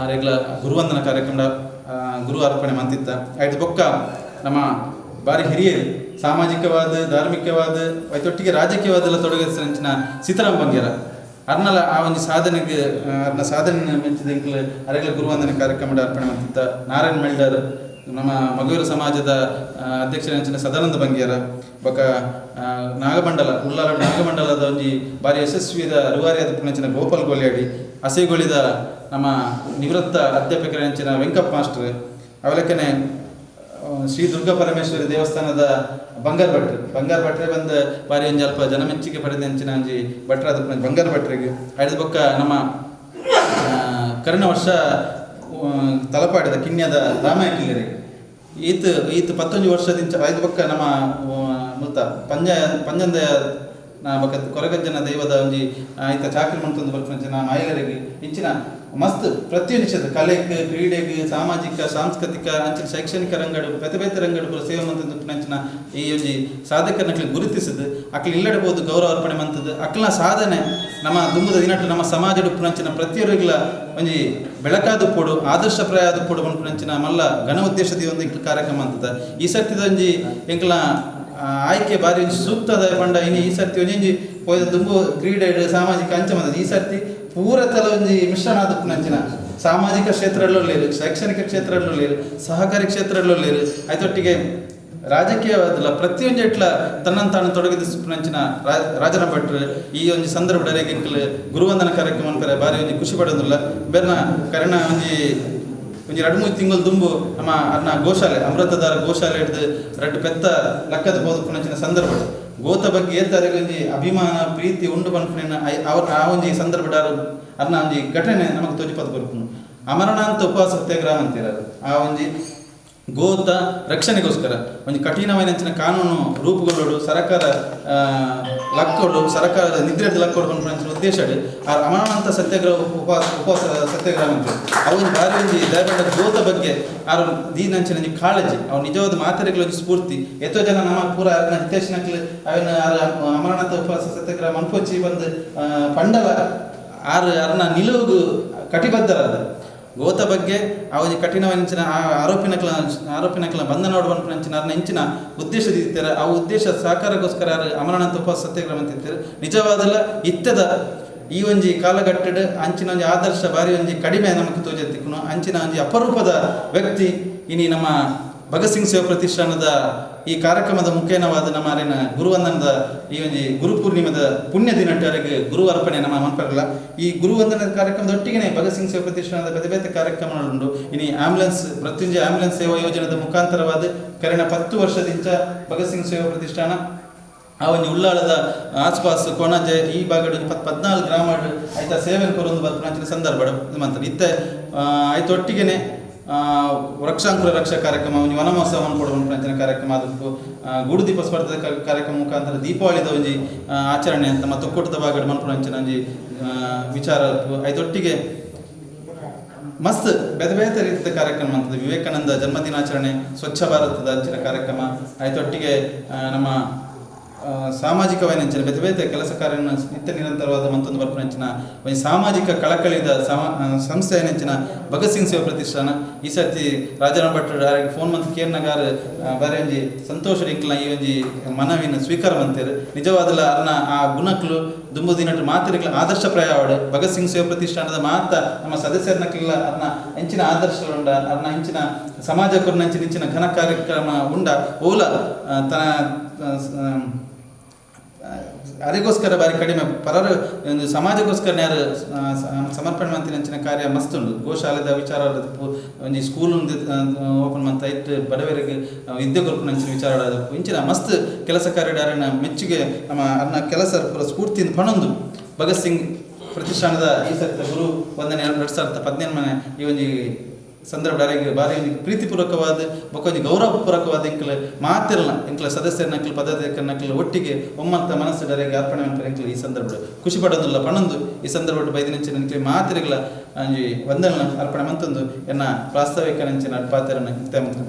ಅರೆಗ್ಲ ಗುರುವಂದನ ಕಾರ್ಯಕ್ರಮ ಗುರು ಅರ್ಪಣೆ ಮಂತಿತ್ತ ಐದು ಬೊಕ್ಕ ನಮ್ಮ ಬಾರಿ ಹಿರಿಯ ಸಾಮಾಜಿಕವಾದ ಧಾರ್ಮಿಕವಾದ ಐತೊಟ್ಟಿಗೆ ರಾಜಕೀಯವಾದೆಲ್ಲ ತೊಡಗಿಸಿನ ಸೀತಾರಾಮ್ ಬಂಗೇರ ಅರ್ನಲ ಆ ಒಂದು ಸಾಧನೆಗೆ ಅರ್ನ ಸಾಧನೆ ಮೆಚ್ಚಿದ ಇಂಕ್ಲ ಅರೆಗ್ಲ ಗುರುವಂದನ ಕಾರ್ಯಕ್ರಮದ ಅರ್ಪಣೆ ಮಂತಿತ್ತ ನಾರಾಯಣ್ ಮೆಲ್ಡರ್ ನಮ್ಮ ಮಗೂರು ಸಮಾಜದ ಅಧ್ಯಕ್ಷರ ಸದಾನಂದ ಬಂಗೇರ ಬೊಕ್ಕ ನಾಗಮಂಡಲ ಉಳ್ಳಾಲ ನಾಗಮಂಡಲದ ಒಂಜಿ ಬಾರಿ ಯಶಸ್ವಿದ ರೂವಾರಿಯಾದ ಪುಣಂಚಿನ ಗೋಪಾಲ್ ಗೋಲ್ಯಾಡಿ ಹಸೆಗೊಳಿದ ನಮ್ಮ ನಿವೃತ್ತ ಅಧ್ಯಾಪಕರ ನೆಂಚಿನ ವೆಂಕಪ್ಪ ಮಾಸ್ಟರ್ ಅವಲಕ್ಕನೆ ಶ್ರೀ ದುರ್ಗಾ ಪರಮೇಶ್ವರಿ ದೇವಸ್ಥಾನದ ಬಂಗಾರ ಭಟ್ರೆ ಬಂದ ಬಾರಿ ಒಂಜಿ ಅಲ್ಪ ಜನಮೆಚ್ಚಿಗೆ ಪಡೆದಂಚಿನ ಒಂಜಿ ಭಟ್ರಾದ ಬಂಗಾರ ಭಟ್ರಿಗೆ ಐದು ಬೊಕ್ಕ ನಮ್ಮ ಕರ್ಣ ವರ್ಷ ತಲಪಾಡಿದ ಕಿಣ್ಯದ ರಾಮಾಯ ಕಿಲ್ಲರಿಗೆ ಈತ 11 ವರ್ಷದಿಂದ ಐದು ಬೊಕ್ಕ ನಮ್ಮ ಮುಲ್ತ ಪಂಜಂದ ಬೊಕ್ಕ ಕೊರಗಜ್ಜನ ದೈವದ ಒಂಜಿ ಈತ ಚಾಕರಿ ಮಾಡ್ತಂದು ಬರ್ಪಂಚಿನ ಮಹಿಳೆಯರಿಗೆ ಇಂಚಿನ ಮಸ್ತ್ ಪ್ರತಿಯೊಂದು ಕ್ಷೇತ್ರ ಕಲೆಗೆ ಕ್ರೀಡೆಗೆ ಸಾಮಾಜಿಕ ಸಾಂಸ್ಕೃತಿಕ ಅಂಚಿನ ಶೈಕ್ಷಣಿಕ ರಂಗಡು ಬೇತೆ ರಂಗಡು ಸೇವೆ ಮಂತದ್ದು ನಂಚಿನ ಈ ಒಂಜಿ ಸಾಧಕರನ್ನ ಗುರುತಿಸಿದ್ದು ಅಕ್ಲಿ ಇಲ್ಲಡಬಹುದು ಗೌರವ ಅರ್ಪಣೆ ಮಂತದ್ದು ಅಕ್ಲ ಸಾಧನೆ ನಮ್ಮ ದುಂಬುದ ದಿನಟ್ಟು ನಮ್ಮ ಸಮಾಜದ ಪುಣಂಚಿನ ಪ್ರತಿಯೊರಿಗಳ ಒಂಜಿ ಬೆಳಕಾದ ಪೋಡು ಆದರ್ಶಪ್ರಾಯದ ಪೋಡು ಪುಣಂಚಿನ ಮಲ್ಲ ಘನ ಉದ್ದೇಶದ ಒಂದು ಕಾರ್ಯಕ್ರಮ ಅಂತದ ಈ ಸರ್ತಿದ ಒಂಜಿ ಎಂಕ್ಲ ಆಯ್ಕೆ ಬಾರಿ ಒಂಜಿ ಸೂಕ್ತದ ಪಂಡ ಇನ್ನು ಈ ಸರ್ತಿ ಒಂಜಿ ಪೋಯ್ದ ದುಂಬು ಕ್ರೀಡೆ ಸಾಮಾಜಿಕ ಅಂಚ ಮಂತದ ಈ ಸರ್ತಿ ಪೂರತಲ ಒಂಜಿ ಮಿಶ್ರಣ ಆದ ಪುಣಂಚಿನ ಸಾಮಾಜಿಕ ಕ್ಷೇತ್ರದಲ್ಲೂ ಲೇರು ಶೈಕ್ಷಣಿಕ ಕ್ಷೇತ್ರದಲ್ಲೂ ಲೇರು ಸಹಕಾರಿ ಕ್ಷೇತ್ರದಲ್ಲೂ ಲೇರು ಆಯ್ತೊಟ್ಟಿಗೆ ರಾಜಕೀಯವಾದಲ್ಲ ಪ್ರತಿಯೊಂದು ಎಟ್ಲ ತನ್ನನ್ನು ತಾನು ತೊಡಗಿಸಿನ ರಾಜಾರಾಮ್ ಭಟ್ರು ಈ ಒಂದು ಸಂದರ್ಭದಲ್ಲಿ ಎಂಕಲ್ ಗುರುವಂದನ ಕಾರ್ಯಕ್ರಮ ಅನ್ಕರೆ ಬಾರಿ ಒಂದು ಖುಷಿ ಪಡೋದಿಲ್ಲ ಬೇರೆ ಕರೆಣ ಒಂಜಿ 2-3 ತಿಂಗಳು ದುಂಬು ನಮ್ಮ ಅನ್ನ ಗೋಶಾಲೆ ಅಮೃತಧಾರ ಗೋಶಾಲೆ ಹಿಡಿದು ರಡ್ಡು ಪೆತ್ತ ಲಕ್ಕದ ಹೋದ ಪುಣಂಚಿನ ಸಂದರ್ಭ ಗೋತ ಬಗ್ಗೆ ಏತಾರಿಗೆ ಅಭಿಮಾನ ಪ್ರೀತಿ ಉಂಡು ಪನ್ಪುನ ಅವ್ರ ಆ ಒಂದು ಸಂದರ್ಭ ಅನ್ನ ಒಂದು ಘಟನೆ ನಮಗೆ ತೋಜಿಪದ ಕೊರ್ಪುನು ಅಮರನಾಥ ಉಪವಾಸ ಸತ್ಯಾಗ್ರಹ ಅಂತಿರೋದು ಆ ಒಂದು ಗೋತ ರಕ್ಷಣೆಗೋಸ್ಕರ ಒಂದು ಕಠಿಣವಾದ ಕಾನೂನು ರೂಪುಗೊಳ್ಳೋಡು ಸರ್ಕಾರ ಲಕ್ಕೋಡು ಸರ್ಕಾರದ ನಿದ್ರೆದ ಲಕ್ಕೋಡು ಬಂದು ಉದ್ದೇಶ ಆ ಅಮಾನಂತ ಸತ್ಯಾಗ್ರಹ ಉಪವಾಸ ಸತ್ಯಾಗ್ರಹ ಅಂತ ಅವನು ಭಾರಿ ಒಂದು ದಯವಿಟ್ಟು ಗೋತ ಬಗ್ಗೆ ಆ ದೀನಂಚಿನ ಕಾಳಜಿ ಅವ್ರು ನಿಜವಾದ ಮಾತರೆಗಳ ಸ್ಫೂರ್ತಿ ಎಷ್ಟೋ ಜನ ನಮ್ಮ ಪೂರ ಹಿತೇಶನಕ್ಲು ಅವನ ಅಮರನಾಥ ಉಪವಾಸ ಸತ್ಯಾಗ್ರಹ ಮನ್ಪೊಚ್ಚಿ ಬಂದು ಪಂಡಲ ಅರ್ನ ನಿಲುವು ಕಟಿಬದ್ಧರಾದ ಗೋತ ಬಗ್ಗೆ ಅವನ ಕಠಿಣವಂಚಿನ ಆರೋಪಿನಕ್ಲ ಬಂಧನ ನೋಡುವಂಚಿನ ಅರ್ನ ಹೆಂಚಿನ ಉದ್ದೇಶದಿದ್ದಾರೆ ಆ ಉದ್ದೇಶ ಸಾಕಾರಗೋಸ್ಕರ ಅಮರನಾಥ ಉಪವಾಸ ಸತ್ಯಾಗ್ರಹ ಅಂತಿರ್ತಾರೆ ನಿಜವಾದಲ್ಲ ಇತ್ತದ ಈ ಒಂಜಿ ಕಾಲಘಟ್ಟದ ಅಂಚಿನ ಒಂಜಿ ಆದರ್ಶ ಬಾರಿ ಒಂಜಿ ಕಡಿಮೆ ನಮಗೆ ತೋಜತ್ತಿಕ್ಕನು ಅಂಚಿನ ಒಂಜಿ ಅಪರೂಪದ ವ್ಯಕ್ತಿ ಇನಿ ನಮ್ಮ ಭಗತ್ ಸಿಂಗ್ ಸೇವಾ ಪ್ರತಿಷ್ಠಾನದ ಈ ಕಾರ್ಯಕ್ರಮದ ಮುಖೇನವಾದ ನಮ್ಮ ಅರಿನ ಗುರುವಂದನದ ಈ ಒಂದು ಗುರುಪೂರ್ಣಿಮದ ಪುಣ್ಯ ದಿನಟ್ಟರಿಗೆ ಗುರು ಅರ್ಪಣೆ ನಮ್ಮ ಮನ್ಪರ್ಲ ಈ ಗುರುವಂದನದ ಕಾರ್ಯಕ್ರಮದ ಒಟ್ಟಿಗೆ ಭಗತ್ ಸಿಂಗ್ ಸೇವಾ ಪ್ರತಿಷ್ಠಾನದ ಬೇರೆ ಬೇರೆ ಕಾರ್ಯಕ್ರಮಗಳುಂಟು ಇನ್ನು ಆಂಬುಲೆನ್ಸ್ ಪ್ರತ್ಯುಂಜಯ ಆಂಬುಲೆನ್ಸ್ ಸೇವಾ ಯೋಜನೆದ ಮುಖಾಂತರವಾದ ಕರೆನ 10 ವರ್ಷದಿಂದ ಭಗತ್ ಸಿಂಗ್ ಸೇವಾ ಪ್ರತಿಷ್ಠಾನ ಆ ಒಂದು ಉಳ್ಳಾಳದ ಆಸ್ಪಾಸ್ ಕೊಣಜೆ ಈ ಭಾಗದ 14 ಗ್ರಾಮ ಆಯ್ತಾ ಸೇವೆ ಕೊರೊಂದು ಬರ್ಪಂಚಿನ ಸಂದರ್ಭ ಮಂತ್ರಿ ಇತ್ತೆ ಆಯ್ತು ಒಟ್ಟಿಗೆ ವೃಕ್ಷಾಂಕುರ ರಕ್ಷಾ ಕಾರ್ಯಕ್ರಮ ಒಂದು ವನ ಮಹೋತ್ಸವವನ್ನು ಕೊಡುವಂಥ ಅಂಚಿನ ಕಾರ್ಯಕ್ರಮ ಅದಕ್ಕೂ ಗೂಡು ದೀಪ ಸ್ಪರ್ಧೆ ಕಾರ್ಯಕ್ರಮ ಮುಖಾಂತರ ದೀಪಾವಳಿದ ಒಂಜಿ ಆಚರಣೆ ಅಂತ ಮತ್ತು ಒಕ್ಕೂಟದ ಭಾಗದ ಮನ್ಪುರ ಅಂಚಿನ ಒಂಜಿ ವಿಚಾರ ಐದೊಟ್ಟಿಗೆ ಮಸ್ತ್ ಬೇರೆ ಬೇರೆ ರೀತಿಯ ಕಾರ್ಯಕ್ರಮ ಅಂತದ್ದು ವಿವೇಕಾನಂದ ಜನ್ಮದಿನಾಚರಣೆ ಸ್ವಚ್ಛ ಭಾರತದ ಅಂಚಿನ ಕಾರ್ಯಕ್ರಮ ಐದೊಟ್ಟಿಗೆ ನಮ್ಮ ಸಾಮಾಜಿಕವಾಗಿ ನೆಂಚಿನ ಬೇರೆ ಬೇರೆ ಕೆಲಸ ಕಾರ್ಯ ನಿತ್ಯ ನಿರಂತರವಾದ ಮತ್ತೊಂದು ಬರ್ಪುನಂಚಿನ ಒಂದು ಸಾಮಾಜಿಕ ಕಳಕಳಿದ ಸಂಸ್ಥೆ ನೆಂಚಿನ ಭಗತ್ ಸಿಂಗ್ ಸೇವಾ ಪ್ರತಿಷ್ಠಾನ ಈ ಸರ್ತಿ ರಾಜಾರಾಮ್ ಭಟ್ರು ಫೋನ್ ಮಂತ್ ಕೇರ್ನಗಾರ ಬೇರೆ ಒಂಜಿ ಸಂತೋಷ ಇಂಕ್ಲ ಈ ಒಂಜಿ ಮನವಿನ ಸ್ವೀಕಾರ ಮಂತೇರು ನಿಜವಾದಲ್ಲ ಅರ್ನ ಆ ಗುಣಕ್ಲು ದುಂಬು ದಿನಟ್ಟು ಮಾತಿರಿಗಳ ಆದರ್ಶಪ್ರಾಯವಾಡು ಭಗತ್ ಸಿಂಗ್ ಸೇವಾ ಪ್ರತಿಷ್ಠಾನದ ಮಾತ ನಮ್ಮ ಸದಸ್ಯರನ್ನಕ್ಕೆಲ್ಲ ಅರ್ನ ಹೆಂಚಿನ ಆದರ್ಶಗಳುಂಡ ಅರ್ನ ಹೆಂಚಿನ ಸಮಾಜ ಕೊರ್ನಂಚಿನ ಘನ ಕಾರ್ಯಕ್ರಮ ಉಂಡ ಓಲ ಅರಿಗೋಸ್ಕರ ಬಾರಿ ಕಡಿಮೆ ಪರರು ಒಂದು ಸಮಾಜಕ್ಕೋಸ್ಕರ ಯಾರು ಸಮರ್ಪಣೆ ಮಂತಿನ ಕಾರ್ಯ ಮಸ್ತ್ ಉಂಟು ಗೋಶಾಲೆದ ವಿಚಾರ ಒಂದು ಸ್ಕೂಲ್ ಓಪನ್ ಮಂತ ಇಟ್ಟು ಬಡವರಿಗೆ ವಿದ್ಯೆ ಕೊರ್ಪುನಂಚಿನ ವಿಚಾರ ಇಂಚಿನ ಮಸ್ತ್ ಕೆಲಸ ಕಾರ್ಯ ಮೆಚ್ಚುಗೆ ನಮ್ಮ ಅನ್ನ ಕೆಲಸ ಪೂರ ಸ್ಫೂರ್ತಿಯಿಂದ ಪಣೊಂದು ಭಗತ್ ಸಿಂಗ್ ಪ್ರತಿಷ್ಠಾನದ ಈ ಸತ್ತ ಗುರು ವಂದನೆ 2017 ಈ ಒಂದು ಸಂದರ್ಭ ಬಾರಿ ಪ್ರೀತಿಪೂರ್ವಕವಾದ ಬೊಕೊಂದು ಗೌರವಪೂರ್ವಕವಾದ ಇಂಕಲ್ ಮಾತಿರಲ್ಲ ಇಂಕಲ ಸದಸ್ಯರನಕ್ಲು ಪದಾಧಿಕಾರಿನಕ್ಲು ಒಟ್ಟಿಗೆ ಒಮ್ಮಂತ ಮನಸ್ಸು ಡರೆಗೆ ಅರ್ಪಣೆ ಮಾಡ್ತಾರೆ ಇಂಕಲ್ ಈ ಸಂದರ್ಭ ಖುಷಿ ಪಡೋದಿಲ್ಲ ಪಣಂದು ಈ ಸಂದರ್ಭ ಬೈದಿನಂಚಿನ ಇಂಕಲಿ ಮಾತಿರಗಳ ವಂದನ ಅರ್ಪಣೆ ಮಂತೊಂದು ಎನ್ನ ಪ್ರಾಸ್ತಾವಿಕ ನಂಚಿನ ಅಡ್ಪಾತರನ್ನ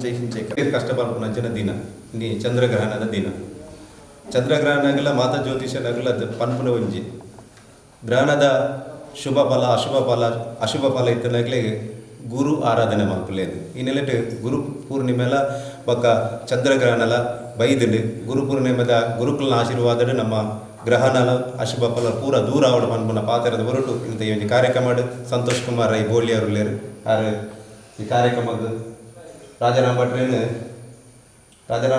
ಜೈ ಹಿಂದ್ ಜೈ ಕಷ್ಟಪಡ್ಪು ನಂಚಿನ ದಿನ ನೀ ಚಂದ್ರಗ್ರಹಣದ ದಿನ ಚಂದ್ರಗ್ರಹಣಗಲ ಮಾತ ಜ್ಯೋತಿಷನಗಲ ಪನ್ಪುನ ಒಂಜಿ ಗ್ರಹಣದ ಶುಭ ಫಲ ಅಶುಭ ಫಲ ಇತ್ತನಾಗಲೇ ಗುರು ಆರಾಧನೆ ಮಾಡ್ಕೊಳ್ಳೇದು ಈ ನೆಲೆಟ್ ಗುರು ಪೂರ್ಣಿಮೆಲ ಬೊಕ್ಕ ಚಂದ್ರಗ್ರಹಣಲ ಬೈದಿಡು ಗುರು ಪೂರ್ಣಿಮೆದ ಗುರುಕುಲನ ಆಶೀರ್ವಾದ ನಮ್ಮ ಗ್ರಹಣಲ ಅಶುಭ ಫಲ ಪೂರ ದೂರ ಅವಡು ಮನ್ಪುನ ಪಾತ್ರದ ಹೊರಟು ಇಂಥ ಈ ಒಂದು ಕಾರ್ಯಕ್ರಮ ಸಂತೋಷ್ ಕುಮಾರ್ ರೈ ಬೋಳಿಯರುಳ್ಳೇರು ಯಾರು ಈ ಕಾರ್ಯಕ್ರಮದ ರಾಜಾರಾಮ್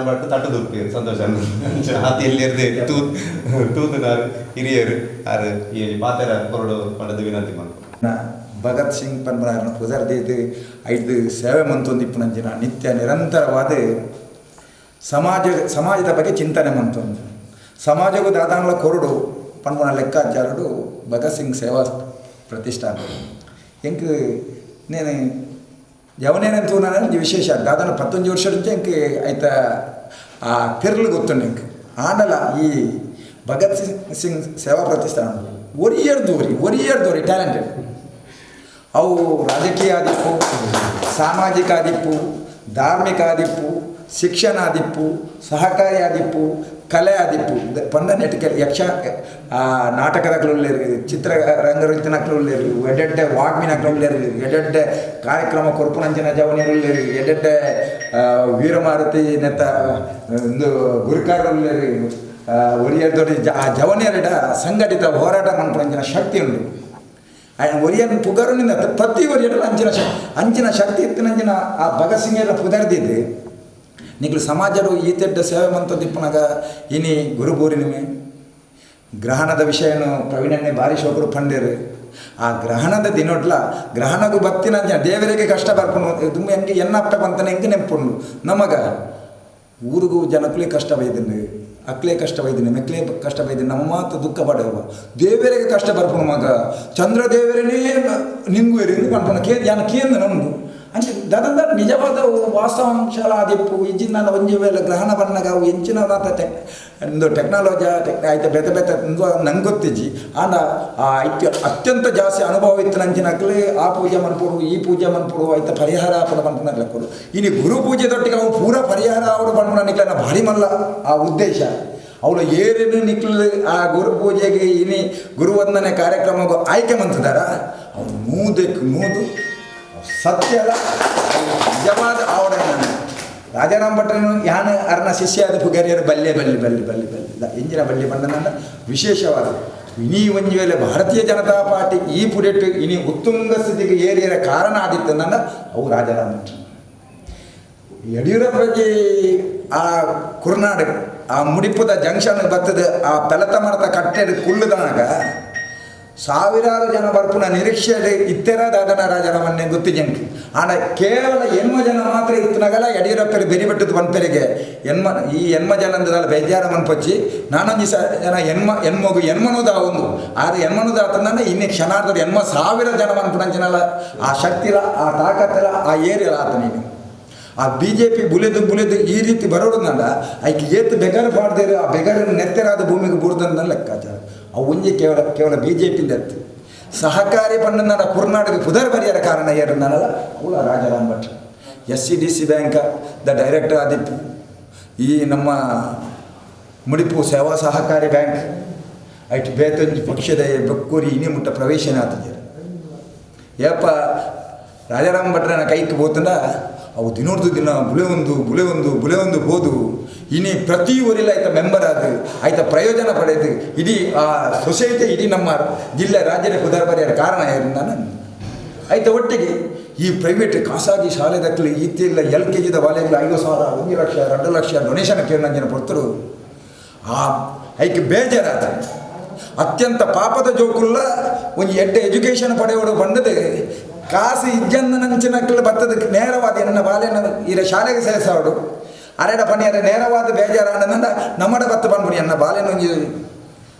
ಭಟ್ ತಟ್ಟು ದುರ್ಪಿಯರು ಸಂತೋಷ ಹಾತಿಯಲ್ಲಿ ತೂತುನಾರು ಹಿರಿಯರು ಯಾರು ಈ ಪಾತ್ರ ಹೊರಡು ಪಡೆದು ವಿನಂತಿ ಮಾಡ್ಕೊಂಡು ಭಗತ್ ಸಿಂಗ್ ಪನ್ಪನಾರನ ಪುದರ್ದಿದ್ದು ಐದು ಸೇವೆ ಮಂತೊಂದಿಪ್ಪುನಂಚಿನ ನಿತ್ಯ ನಿರಂತರವಾದ ಸಮಾಜದ ಬಗ್ಗೆ ಚಿಂತನೆ ಮಂತೊಂದು ಸಮಾಜಕ್ಕೂ ದಾದಾನಲ ಕೊರಡು ಪನ್ಪನ ಲೆಕ್ಕಾಚಾರಡು ಭಗತ್ ಸಿಂಗ್ ಸೇವಾ ಪ್ರತಿಷ್ಠಾನ ಎಂಕ್ నేను ఎవరైనంత ఉన్నానని విశేష దాదాపు 11 ವರ್ಷ నుంచి ఇంక అయితే ఆ పేర్లు గుర్తుండే ఇంక ఆండల ఈ భగత్ సింగ్ సేవా ప్రతిష్ಠಾನ ಒರಿಯರ್ ದೋರಿ ಟ್ಯಾಲೆಂಟೆಡ್ ಅವು ರಾಜಕೀಯ ಆದಿಪ್ಪು ಸಾಮಾಜಿಕ ಆದಿಪ್ಪು ಧಾರ್ಮಿಕ ಆದಿಪ್ಪು ಶಿಕ್ಷಣ ಆದಿಪ್ಪು ಸಹಕಾರಿ ಆದಿಪ್ಪು ಕಲೆ ಆದಿಪ್ಪು ಪಂದ ನೆಟ್ಕಲ್ ಯಕ್ಷ ನಾಟಕದಕ್ಳುಳ್ಳೇರು ಚಿತ್ರರಂಗನಕ್ಳುಳ್ಳೇರು ಎಡ್ಡೆಡ್ಡೆ ವಾಗ್ಮಿನಕ್ಳುಳ್ಳೇರು ಎಡ್ಡೆಡ್ಡೆ ಕಾರ್ಯಕ್ರಮ ಕೊರ್ಪುನಂಚಿನ ಜವನಿಯರುಳ್ಳೇರು ಎಡ್ಡೆಡ್ಡೆ ವೀರಮಾರುತಿ ನೆತ್ತ ಒಂದು ಗುರುಕಾರರುಳ್ಳೇರು ಒರಿಯರ್ದೋಡಿ ಆ ಜವನಿಯರಿಡ ಸಂಘಟಿತ ಹೋರಾಟ ಮನ್ಪುನಂಚಿನ ಶಕ್ತಿ ಉಂಟು ಒರಿಯನ್ ಪುಗರುನಿಂದ ಪ್ರತಿ ಒರಿಯಡಲು ಅಂಚಿನ ಶಕ್ತಿ ಇತ್ತಿನಂಚಿನ ಆ ಭಗತ್ ಸಿಂಗ್ ಪುದರ್ದಿದ್ದು ನಿಗ್ಲು ಸಮಾಜರು ಈ ತೆಡ್ಡ ಸೇವೆ ಮಂತದಿಪ್ಪನಾಗ ಇನಿ ಗುರು ಪೂರ್ಣಿಮೆ ಗ್ರಹಣದ ವಿಷಯನು ಪ್ರವೀಣನ್ನೇ ಭಾರಿ ಶೋಕರು ಪಂಡೇರು ಆ ಗ್ರಹಣದ ದಿನೊಟ್ಲ ಗ್ರಹಣಗೂ ಭಕ್ತಿನ ದೇವರಿಗೆ ಕಷ್ಟ ಬರ್ಕೊಂಡು ತುಂಬ ಹೆಂಗೆ ಎನ್ನಪ್ಪ ಬಂತನೇ ಹೆಂಗೆ ನೆಂಪುಂಡು ನಮಗ ಊರಿಗೂ ಜನಕ್ಕೂ ಕಷ್ಟ ಬೈದಿನಿ ಅಕ್ಲೇ ಕಷ್ಟ ಬೈದಿನಿ ಮೆಕ್ಲೇ ಕಷ್ಟ ಬೈದಿನಿ ನಮ್ಮ ಮಾತು ದುಃಖ ಪಡೆಯುವ ದೇವರಿಗೆ ಕಷ್ಟ ಬರ್ಕೊಂಡು ಮಗ ಚಂದ್ರ ದೇವರೇ ನಿಂಗು ಪಂಪನ ಜನ ಕೇಂದ್ರ ನಮ್ದು అంటే ದಾದಂದ ನಿಜವಾದ ವಾಸ್ತವಾಂಶಲ ಆದಿಪ್ಪು ಇಜ್ಜಿನ ನಾನು ಒಂಜಿ ವೇಳೆ ಗ್ರಹಣ ಬಣ್ಣಗ ಅವು ಎಂಚಿನ ಒಂದು ಟೆಕ್ನಾಲಜಿ ಆಯ್ತು ಬೆತ್ತ ಬೆತ್ತ ನಂಗೆ ಗೊತ್ತಿಜ್ಜಿ ಆಂಡ ಅತ್ಯಂತ ಜಾಸ್ತಿ ಅನುಭವ ಇತ್ತು ನಂಚಿನಕ್ಲೆ ಆ ಪೂಜೆ ಮನ್ಪುಡು ಈ ಪೂಜೆ ಮನ್ಪುಡು ಆಯ್ತು ಪರಿಹಾರ ಆಪದ ಮನ್ಪುನಕ್ಲಕ್ಕರು ಇನ್ನು ಗುರು ಪೂಜೆ ತೊಟ್ಟಿಗೆ ಅವು ಪೂರ ಪರಿಹಾರ ಅವಡು ಮನ್ಪುನ ನಿಕ್ಲನ ಭಾರಿ ಮಲ್ಲ ಆ ಉದ್ದೇಶ ಅವಳು ಏನೇನು ನಿಕ್ಲು ಆ ಗುರು ಪೂಜೆಗೆ ಇನಿ ಗುರುವಂದನೆ ಕಾರ್ಯಕ್ರಮಗೂ ಆಯ್ಕೆ ಮಂತಿದಾರ ಅವ್ರು ಮೂದು ಸತ್ಯ ಅಲ್ಲ ನಿಜವಾದ ಅವಡ ರಾಜಾರಾಮ್ ಭಟ್ರನು ಯಾನು ಅರ್ನ ಶಿಷ್ಯ ಆದ ಪುಗರಿಯರು ಬಲ್ಲೆ ಎಂಜಿನ ಬಲ್ಲೆ ಬಂದನಂದ ವಿಶೇಷವಾದ ಇನಿ ಒಂಜಿ ವೇಳೆ ಭಾರತೀಯ ಜನತಾ ಪಾರ್ಟಿ ಈ ಪುಡೆಟ್ಟು ಇನಿ ಉತ್ತುಂಗ ಸ್ಥಿತಿಗೆ ಏರಿಯರ ಕಾರಣ ಆದಿತ್ತು ನನ್ನ ಅವು ರಾಜಾರಾಮ್ ಭಟ್ರು ಯಡಿಯೂರಪ್ಪಗೆ ಆ ಕುರ್ನಾಡು ಆ ಮುಡಿಪುದ ಜಂಕ್ಷನ್ ಬರ್ತದ ಆ ಪೆಲತ ಮರದ ಕಟ್ಟೆಡು ಕುಲ್ಲುದನಾಗ ಸಾವಿರಾರು ಜನ ಬರ್ಪುನ ನಿರೀಕ್ಷೆಯಲ್ಲಿ ಇತ್ತೆರಾದನ ರಾಜರಾಮನ್ನೇ ಗೊತ್ತು ಜನಕ್ಕೆ ಆನ ಕೇವಲ ಎನ್ಮ ಜನ ಮಾತ್ರ ಇತ್ತನಾಗಲ್ಲ ಯಡಿಯೂರಪ್ಪರು ಬೆರಿಬೆಟ್ಟದ ಬಂಪೆರಿಗೆ ಈ ಎನ್ಮ ಜನ ಅಂದಲ್ಲ ಬೇಜಾರ ಮನ್ಪಚ್ಚಿ ನಾನೊಂದು ಜನ ಎನ್ಮಗು ಎನ್ಮನುದ ಒಂದು ಆದರೆ ಎನ್ಮನುದ ಆತಂದ್ರೆ ಇನ್ನೇ ಕ್ಷಣಾರ್ಧರು ಎನ್ಮ ಸಾವಿರ ಜನ ಮನ್ಪುನಂಚಿನಲ್ಲ ಆ ಶಕ್ತಿಲ ಆ ತಾಕತ್ತಿಲ್ಲ ಆ ಏರಿಯಲ್ಲ ಆತ ನೀನು ಆ BJP ಬುಲೆದು ಈ ರೀತಿ ಬರೋಡನಲ್ಲ ಆಯ್ಕೆ ಏತ್ ಬೆಗರು ಪಾಡ್ದೇರು ಆ ಬೆಗರನ್ನು ನೆತ್ತೆರಾದ ಭೂಮಿಗೆ ಬುಡ್ದಂದ ಲೆಕ್ಕಾಚಾರ ಅವು ಒಂಜಿ ಕೇವಲ BJP ಎತ್ತು ಸಹಕಾರಿ ಪಂಡನ ಕುರ್ನಾಟಕ ಪುದರ್ ಬರಿಯರ ಕಾರಣ ಏರನ್ನಲ್ಲ ಅವಳ ರಾಜಾರಾಮ್ ಭಟ್ರು SCDC ಬ್ಯಾಂಕ್ ದ ಡೈರೆಕ್ಟರ್ ಆದಿತ್ತು ಈ ನಮ್ಮ ಮುಡಿಪು ಸೇವಾ ಸಹಕಾರಿ ಬ್ಯಾಂಕ್ ಆಯ್ತು ಬೇತಂಜಿ ಪಕ್ಷದ ಬೆಕ್ಕೂರಿ ಇನಿ ಮುಟ್ಟ ಪ್ರವೇಶನ ಆತಿದ್ದಾರೆ ಯಪ್ಪ ರಾಜಾರಾಮ್ ಭಟ್ರನ ಕೈಗೆ ಹೋತಂಡ ಅವು ದಿನ ಬುಲೆ ಒಂದು ಹೋದು ಇನಿ ಪ್ರತಿ ಊರಿಲ್ಲ ಆಯ್ತ ಮೆಂಬರ್ ಆದ ಆಯ್ತ ಪ್ರಯೋಜನ ಪಡೆದು ಇಡೀ ಆ ಸೊಸೈಟಿ ಇಡೀ ನಮ್ಮ ಜಿಲ್ಲೆ ರಾಜ್ಯದ ಕುದರ ಬರೆಯರ ಕಾರಣ ನಾನು ಆಯ್ತ ಒಟ್ಟಿಗೆ ಈ ಪ್ರೈವೇಟ್ ಖಾಸಗಿ ಶಾಲೆದಕ್ಕಲಿ ಇತ್ತಿಲ್ಲ LKG ಬಾಲೆಗಳು 5,000 1 ಲಕ್ಷ 2 ಲಕ್ಷ ಡೊನೇಷನ್ ಕೇಳಿನ ಪೊರ್ತರು ಆ ಐಕೆ ಬೇಜಾರಾದ ಅತ್ಯಂತ ಪಾಪದ ಜೋಕುಲ್ಲ ಒಂದು ಎಜುಕೇಷನ್ ಪಡೆಯೋಡು ಬಂದದೆ ಕಾಸು ಇಜ್ಜಂದ ನಂಚಿನಕ್ಕಲು ಬರ್ತದಕ್ಕೆ ನೇರವಾದ ಎನ್ನ ಬಾಲ್ಯನ ಇರ ಶಾಲೆಗೆ ಸೇರಿಸೋಡು ಅರೆಡ ಪಣಿಯರ ನೇರವಾದ ಬೇಜಾರಾನಂದ ನಮ್ಮಡ ಬತ್ತ ಬಂದ್ಬಿಡಿ ಎನ್ನ ಬಾಲ್ಯನೊಂಜಿ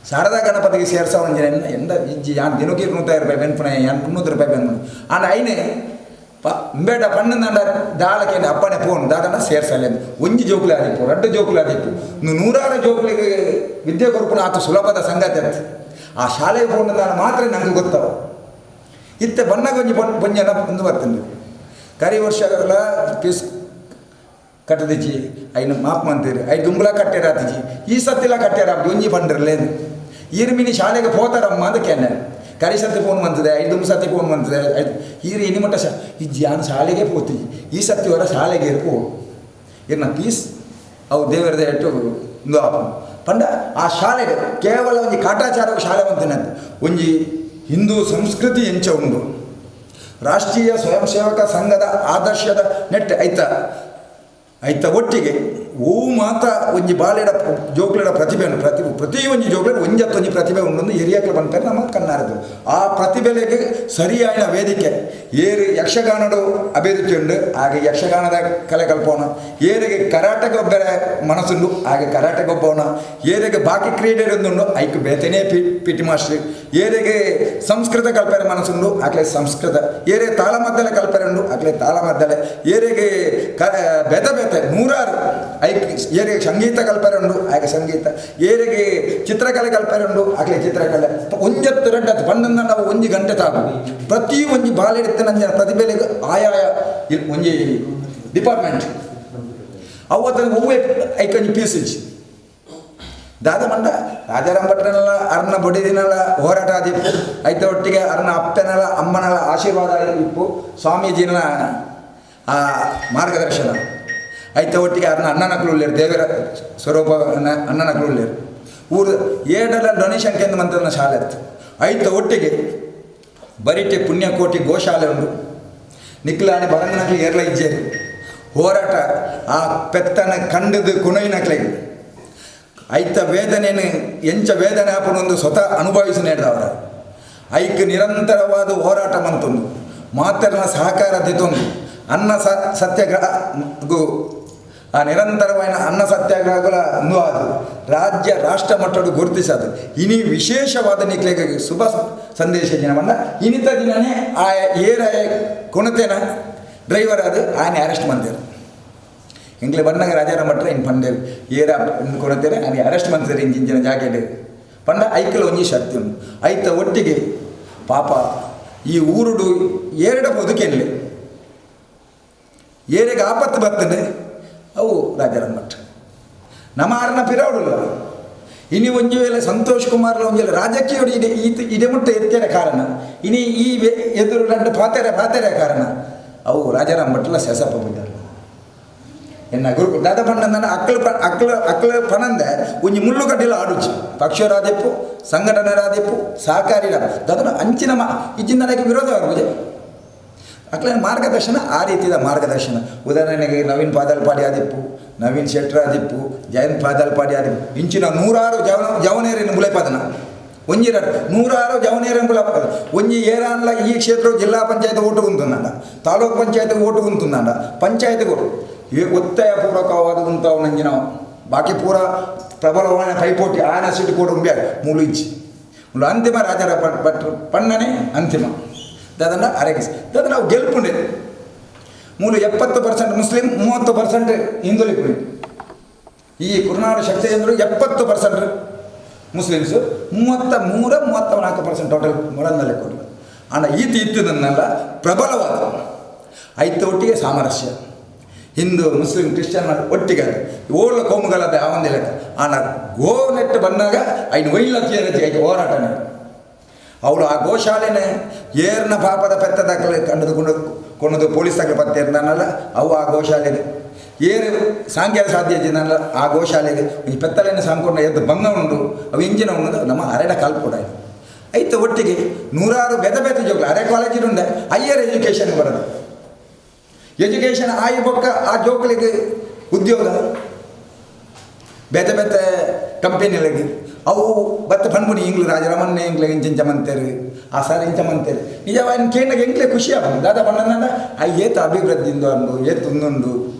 ಶಾರದಾ ಗಣಪತಿಗೆ ಸೇರ್ಸೋಂಜಿ ಎಂದ ಇಜ್ಜಿ ಯಾನ್ ದಿನಕ್ಕೆ 200 ರೂಪಾಯಿ ಬೆನ್ಪುಣ 300 ರೂಪಾಯಿ ಬೆನ್ಪುಣ ಆಂಡ ಐನೆ ಬೇಡ ಪಣ್ಣಂದ ದಾಳಕ್ಕೆ ಅಪ್ಪನೆ ಫೋನ್ ದಾದನ ಸೇರ್ಸಲ್ಲ ಒಂಜಿ ಜೋಕುಲೆ ಆದಿಪ್ಪು 2 ಜೋಕುಲೆ ಆದಿಪ್ಪು 100 ಜೋಕುಲಿಗೆ ವಿದ್ಯೆ ಕೊರ್ಪುನ ಆತು ಸುಲಭದ ಸಂಗತಿ ಅಂತ ಆ ಶಾಲೆಗೆ ಫೋನ್ ಮಾತ್ರ ನಂಗೆ ಗೊತ್ತವ ಇತ್ತೆ ಬಣ್ಣಗೊಂಜಿ ಬೊಂಜನ ಒಂದು ಬರ್ತಂದು ಕರಿ ವರ್ಷಗಳ ಪೀಸ್ ಕಟ್ಟದಿಚ್ಚಿ ಐನು ಮಾಪ್ ಮಂತೀರಿ ಐದು ದುಂಬಳ ಕಟ್ಟೆರಾತಿಜಿ ಈ ಸತ್ತಿಲ್ಲ ಕಟ್ಟೆರ ಒಂಜಿ ಬಂದಿರಲೇನು ಈರ್ಮಿನಿ ಶಾಲೆಗೆ ಹೋತಾರಮ್ಮ ಅಂತ ಕೇಳ ಕರಿ ಸತಿ ಫೋನ್ ಬಂತದೆ 5 ಸತಿ ಫೋನ್ ಬಂತದೆ ಈರು ಇನಿ ಮಟ್ಟ ಇಜ್ಜಿ ನಾನು ಶಾಲೆಗೆ ಹೋಗ್ತೀವಿ ಈ ಸತಿ ಹೊರ ಶಾಲೆಗೆ ಇರ್ಪೋ ಇರ್ನ ಪೀಸ್ ಅವು ದೇವರದ ಇಟ್ಟು ಒಂದು ಆಪ ಪಂಡ ಆ ಶಾಲೆಗೆ ಕೇವಲ ಒಂಜಿ ಕಾಟಾಚಾರ ಶಾಲೆ ಬಂತೇನೆ ಒಂಜಿ ಹಿಂದೂ ಸಂಸ್ಕೃತಿ ಎಂಚ ಉಂಡು ರಾಷ್ಟ್ರೀಯ ಸ್ವಯಂ ಸೇವಕ ಸಂಘದ ಆದರ್ಶದ ನೆಟ್ ಐತ ಒಟ್ಟಿಗೆ ಓ ಮಾತ ಒಂಜಿ ಬಾಲೆಡ ಜೋಕ್ಲೆಡ ಪ್ರತಿಭೆಯನ್ನು ಪ್ರತಿ ಒಂಜಿ ಜೋಕ್ಲೆಡ ಒಂಜತ್ತೊಂಜಿ ಪ್ರತಿಭೆ ಉಂಡು ಹಿರಿಯಕ್ಕೆ ಬಂತಾರೆ ನಮ್ಮ ಕನ್ನಡದು ಆ ಪ್ರತಿಭೆಗೆ ಸರಿಯಾದ ವೇದಿಕೆ ಏರು ಯಕ್ಷಗಾನಡು ಅಭಿವೃದ್ಧಿ ಉಂಡು ಹಾಗೆ ಯಕ್ಷಗಾನದ ಕಲೆ ಕಲ್ಪೋಣ ಏರಿಗೆ ಕರಾಟೆ ಗೊಬ್ಬರ ಮನಸ್ಸುಂಡು ಹಾಗೆ ಕರಾಟೆ ಗೊಬ್ಬವನ ಏರಿಗೆ ಬಾಕಿ ಕ್ರೀಡೆಯೊಂದುಂಡು ಐಕ್ ಬೇತನೇ PT ಮಾಸ್ಟರ್ ಏರಿಗೆ ಸಂಸ್ಕೃತ ಕಲ್ಪನೆ ಮನಸ್ಸುಂಡು ಆಗಲೇ ಸಂಸ್ಕೃತ ಏರೆ ತಾಳಮದ್ದಲೆ ಕಲ್ಪನೆ ಉಂಡು ಆಗಲೇ ತಾಳಮದ್ದಲೆ ಏರಿಗೆ ಬೆತೆ 100 ಐಕ್ ಏರಿಗೆ ಸಂಗೀತ ಕಲ್ಪನೆ ಉಂಡು ಹಾಗೆ ಸಂಗೀತ ಏರಿಗೆ ಚಿತ್ರಕಲೆ ಕಲ್ಪನೆ ಉಂಡು ಆಗಲೇ ಚಿತ್ರಕಲೆ ಒಂಜತ್ತು ರೆಡ್ಡತ್ತು ಪಂಡನ್ನ ನಾವು 1 ಗಂಟೆ ತಾಗು ಪ್ರತಿ ಒಂಜಿ ಬಾಲೆಡಿತ್ತ ನಂಜನ ಪ್ರತಿಭೆಗೆ ಆಯಾಯ ಒಂಜಿ ಡಿಪಾರ್ಟ್ಮೆಂಟ್ ಅವತ್ತನ್ನು ಒವ್ವೆ ಐಕೊಂಜಿ ಪೀಸಿಜ್ ದಾದ ಮಂಡ ರಾಜಾರಾಮ್ ಭಟ್ರನಲ್ಲ ಅರ್ನ ಬಡಿದಿನಲ್ಲ ಹೋರಾಟ ಆದಿಪ್ಪು ಐತ ಒಟ್ಟಿಗೆ ಅರ್ನ ಅಪ್ಪನಲ್ಲ ಅಮ್ಮನಲ್ಲ ಆಶೀರ್ವಾದ ಇಪ್ಪು ಸ್ವಾಮೀಜಿನ ಆ ಮಾರ್ಗದರ್ಶನ ಐತ ಒಟ್ಟಿಗೆ ಅರ್ನ ಅಣ್ಣನಕ್ಲು ಉಳ್ಳೇರು ದೇವರ ಸ್ವರೂಪ ಅಣ್ಣನಕ್ಲು ಉಳ್ಳೇರು ಊರು ಏಡಲ್ಲ ಡೊನೇಷನ್ ಕೇಂದ್ರ ಮಂತ್ರನ ಶಾಲೆ ಇತ್ತು ಐತ ಒಟ್ಟಿಗೆ ಬರಿಟೆ ಪುಣ್ಯಕೋಟಿ ಗೋಶಾಲೆ ಉಂಡು ನಿಕ್ಲಾಡಿ ಬರಂಗನಕ್ಲಿ ಏರ್ಲ ಇಜ್ಜೇರು ಹೋರಾಟ ಆ ಪೆತ್ತನ ಕಂಡದು ಕುಣಯಿನಕ್ಲೆ ಐತ ವೇದನೆಯನ್ನು ಎಂಚ ವೇದನೆ ಹಾಪನೊಂದು ಸ್ವತಃ ಅನುಭವಿಸಿ ನೇಡ್ದವರ ಐಕ್ ನಿರಂತರವಾದ ಹೋರಾಟ ಮಂತೊಂದು ಮಾತರ್ನ ಸಹಕಾರ ದಿತ್ತೊಂದು ಅನ್ನ ಸತ್ಯಾಗ್ರಹಗೂ ಆ ನಿರಂತರವಾದ ಅನ್ನ ಸತ್ಯಾಗ್ರಹಗಳ ಅದು ರಾಜ್ಯ ರಾಷ್ಟ್ರ ಮಟ್ಟದ ಗುರುತಿಸೋದು ಇನಿ ವಿಶೇಷವಾದ ನಿಕ್ಲೆಗೆ ಶುಭ ಸಂದೇಶ ದಿನವನ್ನು ಇನ್ನಿತ ದಿನನೇ ಆ ಏರ ಕೊಣತೆನ ಡ್ರೈವರ್ ಅದು ಆನೆ ಅರೆಸ್ಟ್ ಮಾಡ್ತಾರೆ. ಎಂಗ್ಲೆ ಬಣ್ಣಗೆ ರಾಜಾರಾಮ್ ಭಟ್ರ ಇನ್ನು ಪಂಡೇರು ಏರ ಕೊಡ್ತಾರೆ ಆನೆ ಅರೆಸ್ಟ್ ಮಾಡ್ತಾರೆ ಇಂಚಿನ ಜಾಕೆಟ್ ಪಂಡ ಐಕಲ್ ಒಂಜಿ ಶಕ್ತಿ ಉಂಟು ಐತ ಒಟ್ಟಿಗೆ ಪಾಪ ಈ ಊರುಡು ಏರಡ ಬದುಕೆನ್ಲೆ ಏರೆಗೆ ಆಪತ್ತು ಬರ್ತದೆ ಅವು ರಾಜಾರಾಮ್ ಭಟ್ರ ನಮ್ಮ ಆರನ ಪಿರಾವಡುಲ್ಲ ಇನಿ ಒಂಜಿ ವೇಳೆ ಸಂತೋಷ್ ಕುಮಾರ್ಲ ಒಂಜಿ ವೇಳೆ ರಾಜಕೀಯ ಇಡೆ ಮುಟ್ಟ ಎತ್ತರ ಕಾರಣ ಇನಿ ಈ ಎದುರು രണ്ട് ಪಾತೆರ ಕಾರಣ ಅವು ರಾಜಾರಾಮ್ ಭಟ್ಲ ಸೆಸಪ್ಪ ಬಿದ್ದಾರೆ ಎನ್ನ ಗುರು ದಾದ ಪಂಡ ಅಕ್ಕಳ ಪಣಂದ ಒಂಜಿ ಮುಳ್ಳು ಕಡ್ಡಿಲ ಆಡುಚಿ ಪಕ್ಷರಾದಿಪ್ಪು ಸಂಘಟನರಾದಿಪ್ಪು ಸಹಕಾರಿ ದಾದ ಅಂಚಿನ ಇಜ್ಜಿನ ನನಗೆ ವಿರೋಧ ಆಗ್ಬೋದು ಅಕ್ಲ ಮಾರ್ಗದರ್ಶನ ಆ ರೀತಿಯ ಮಾರ್ಗದರ್ಶನ ಉದಾಹರಣೆಗೆ ನವೀನ್ ಪಾದಲ್ಪಾಡಿ ಆದಿಪ್ಪು ನವೀನ್ ಶೆಟ್ರ್ ಆದಿಪ್ಪು ಜಯಂತ್ ಪಾದಲ್ಪಾಡಿ ಆದಿಪ್ಪು ಇಂಚಿನ 106 ಜವನೇರಿನ ಮುಳೆಪದನ ಒಂಜಿ 106 ಜವನೇರಿನ ಮುಳೆಪದ ಒಂಜಿ ಏರಾನ್ಲ ಈ ಕ್ಷೇತ್ರ ಜಿಲ್ಲಾ ಪಂಚಾಯತ್ ಓಟು ಉಂಟುಂದಂಡ ತಾಲೂಕು ಪಂಚಾಯತ್ ಓಟು ಉಂಟುಂದಂಡ ಪಂಚಾಯತ್ಗೂ ಒತ್ತಾಯ ಪೂರ್ವಕವಾದಂಥ ನಂಜಿನ ಬಾಕಿ ಪೂರ ಪ್ರಬಲವಾದ ಪೈಪೋಟಿ ಆನ ಸೀಟು ಕೂಡ ಉಂಬ್ಯಾ ಮೂಲು ಇಂಚಿ ಮೂಲು ಅಂತಿಮ ರಾಜರ ಭಟ್ರು ಪಣ್ಣನೆ ಅಂತಿಮ ದಾದನ್ನ ಅರಗಿಸಿ ದಾದ ನಾವು ಗೆಲ್ಪುಂಡೆ ಮೂಲು 70% ಮುಸ್ಲಿಂ 30% ಹಿಂದುಳಿಪುಂಡೆ ಈ ಕುರುನಾಡು ಶಕ್ತಿ ಎಂದರು 70% ಮುಸ್ಲಿಮ್ಸು 33-34% ಟೋಟಲ್ ಮೊಳಂದಲ್ಲೇ ಕೊಡಲು ಆನ ಇತ್ತಿದ್ದನ್ನೆಲ್ಲ ಪ್ರಬಲವಾದ ಐತ ಒಟ್ಟಿಗೆ ಸಾಮರಸ್ಯ ಹಿಂದೂ ಮುಸ್ಲಿಂ ಕ್ರಿಶ್ಚಿಯನ್ ಒಟ್ಟಿಗೆ ಓಳ್ಳ ಕೋಮುಗಳದ ಆವಂದಿ ಲೆಕ್ಕ ಆನ ಗೋ ನೆಟ್ಟು ಬಂದಾಗ ಐನು ಒಯ್ಲತ್ತಿ ಹೋರಾಟನೇ ಅವಳು ಆ ಗೋಶಾಲೆನೇ ಏರ್ನ ಪಾಪದ ಪೆತ್ತದಾಗಲೇ ಕೊಂಡದು ಪೊಲೀಸಾಗಲೇ ಪತ್ತೇರ್ನಲ್ಲ ಅವು ಆ ಗೋಶಾಲೆಗೆ ಏರು ಸಾಂಗ್ಯ ಸಾಧ್ಯಜಿನಲ್ಲ ಆ ಗೋಶಾಲೆಗೆ ಈ ಪೆತ್ತಲೆಯನ್ನು ಸಾಂಕೊಂಡು ಎದ್ದು ಬಂಗ ಉಂಡು ಅವು ಇಂಜಿನ ಉಣ್ಣದು ನಮ್ಮ ಅರೆಡ ಕಾಲ್ಪೂಡ ಐತ ಒಟ್ಟಿಗೆ 106 ಬೆದ ಜೋಗ್ಲು ಅರೆ ಕಾಲೇಜಿನುಂಡೆ ಹೈಯರ್ ಎಜುಕೇಷನ್ ಬರೋದು ಎಜುಕೇಷನ್ ಆಯಿ ಬೊಕ್ಕ ಆ ಜೋಕ್ಲಿಗೆ ಉದ್ಯೋಗ ಬೆತ್ತ ಕಂಪೆನಿಗಳಿಗೆ ಅವು ಬತ್ತ ಪಣ್ಪುಣಿ ಇಂಗ್ಲು ರಾಜರಮನ್ನೇ ಇಂಗ್ಲೆ ಇಂಚ ಮಂತೇರು ಆ ಸರ್ ಇಂಚ ಮಂತೇರು ನಿಜವಾಗಿ ಕೇಂದ್ರಗೆ ಎಂಗ್ಲೆ ಖುಷಿ ಆಗ್ಬೋದು ದಾದ ಪಣ್ಣನ ಏತ ಅಭಿವೃದ್ಧಿಯಿಂದ ಅಂದು ಏತು ಒಂದೊಂದು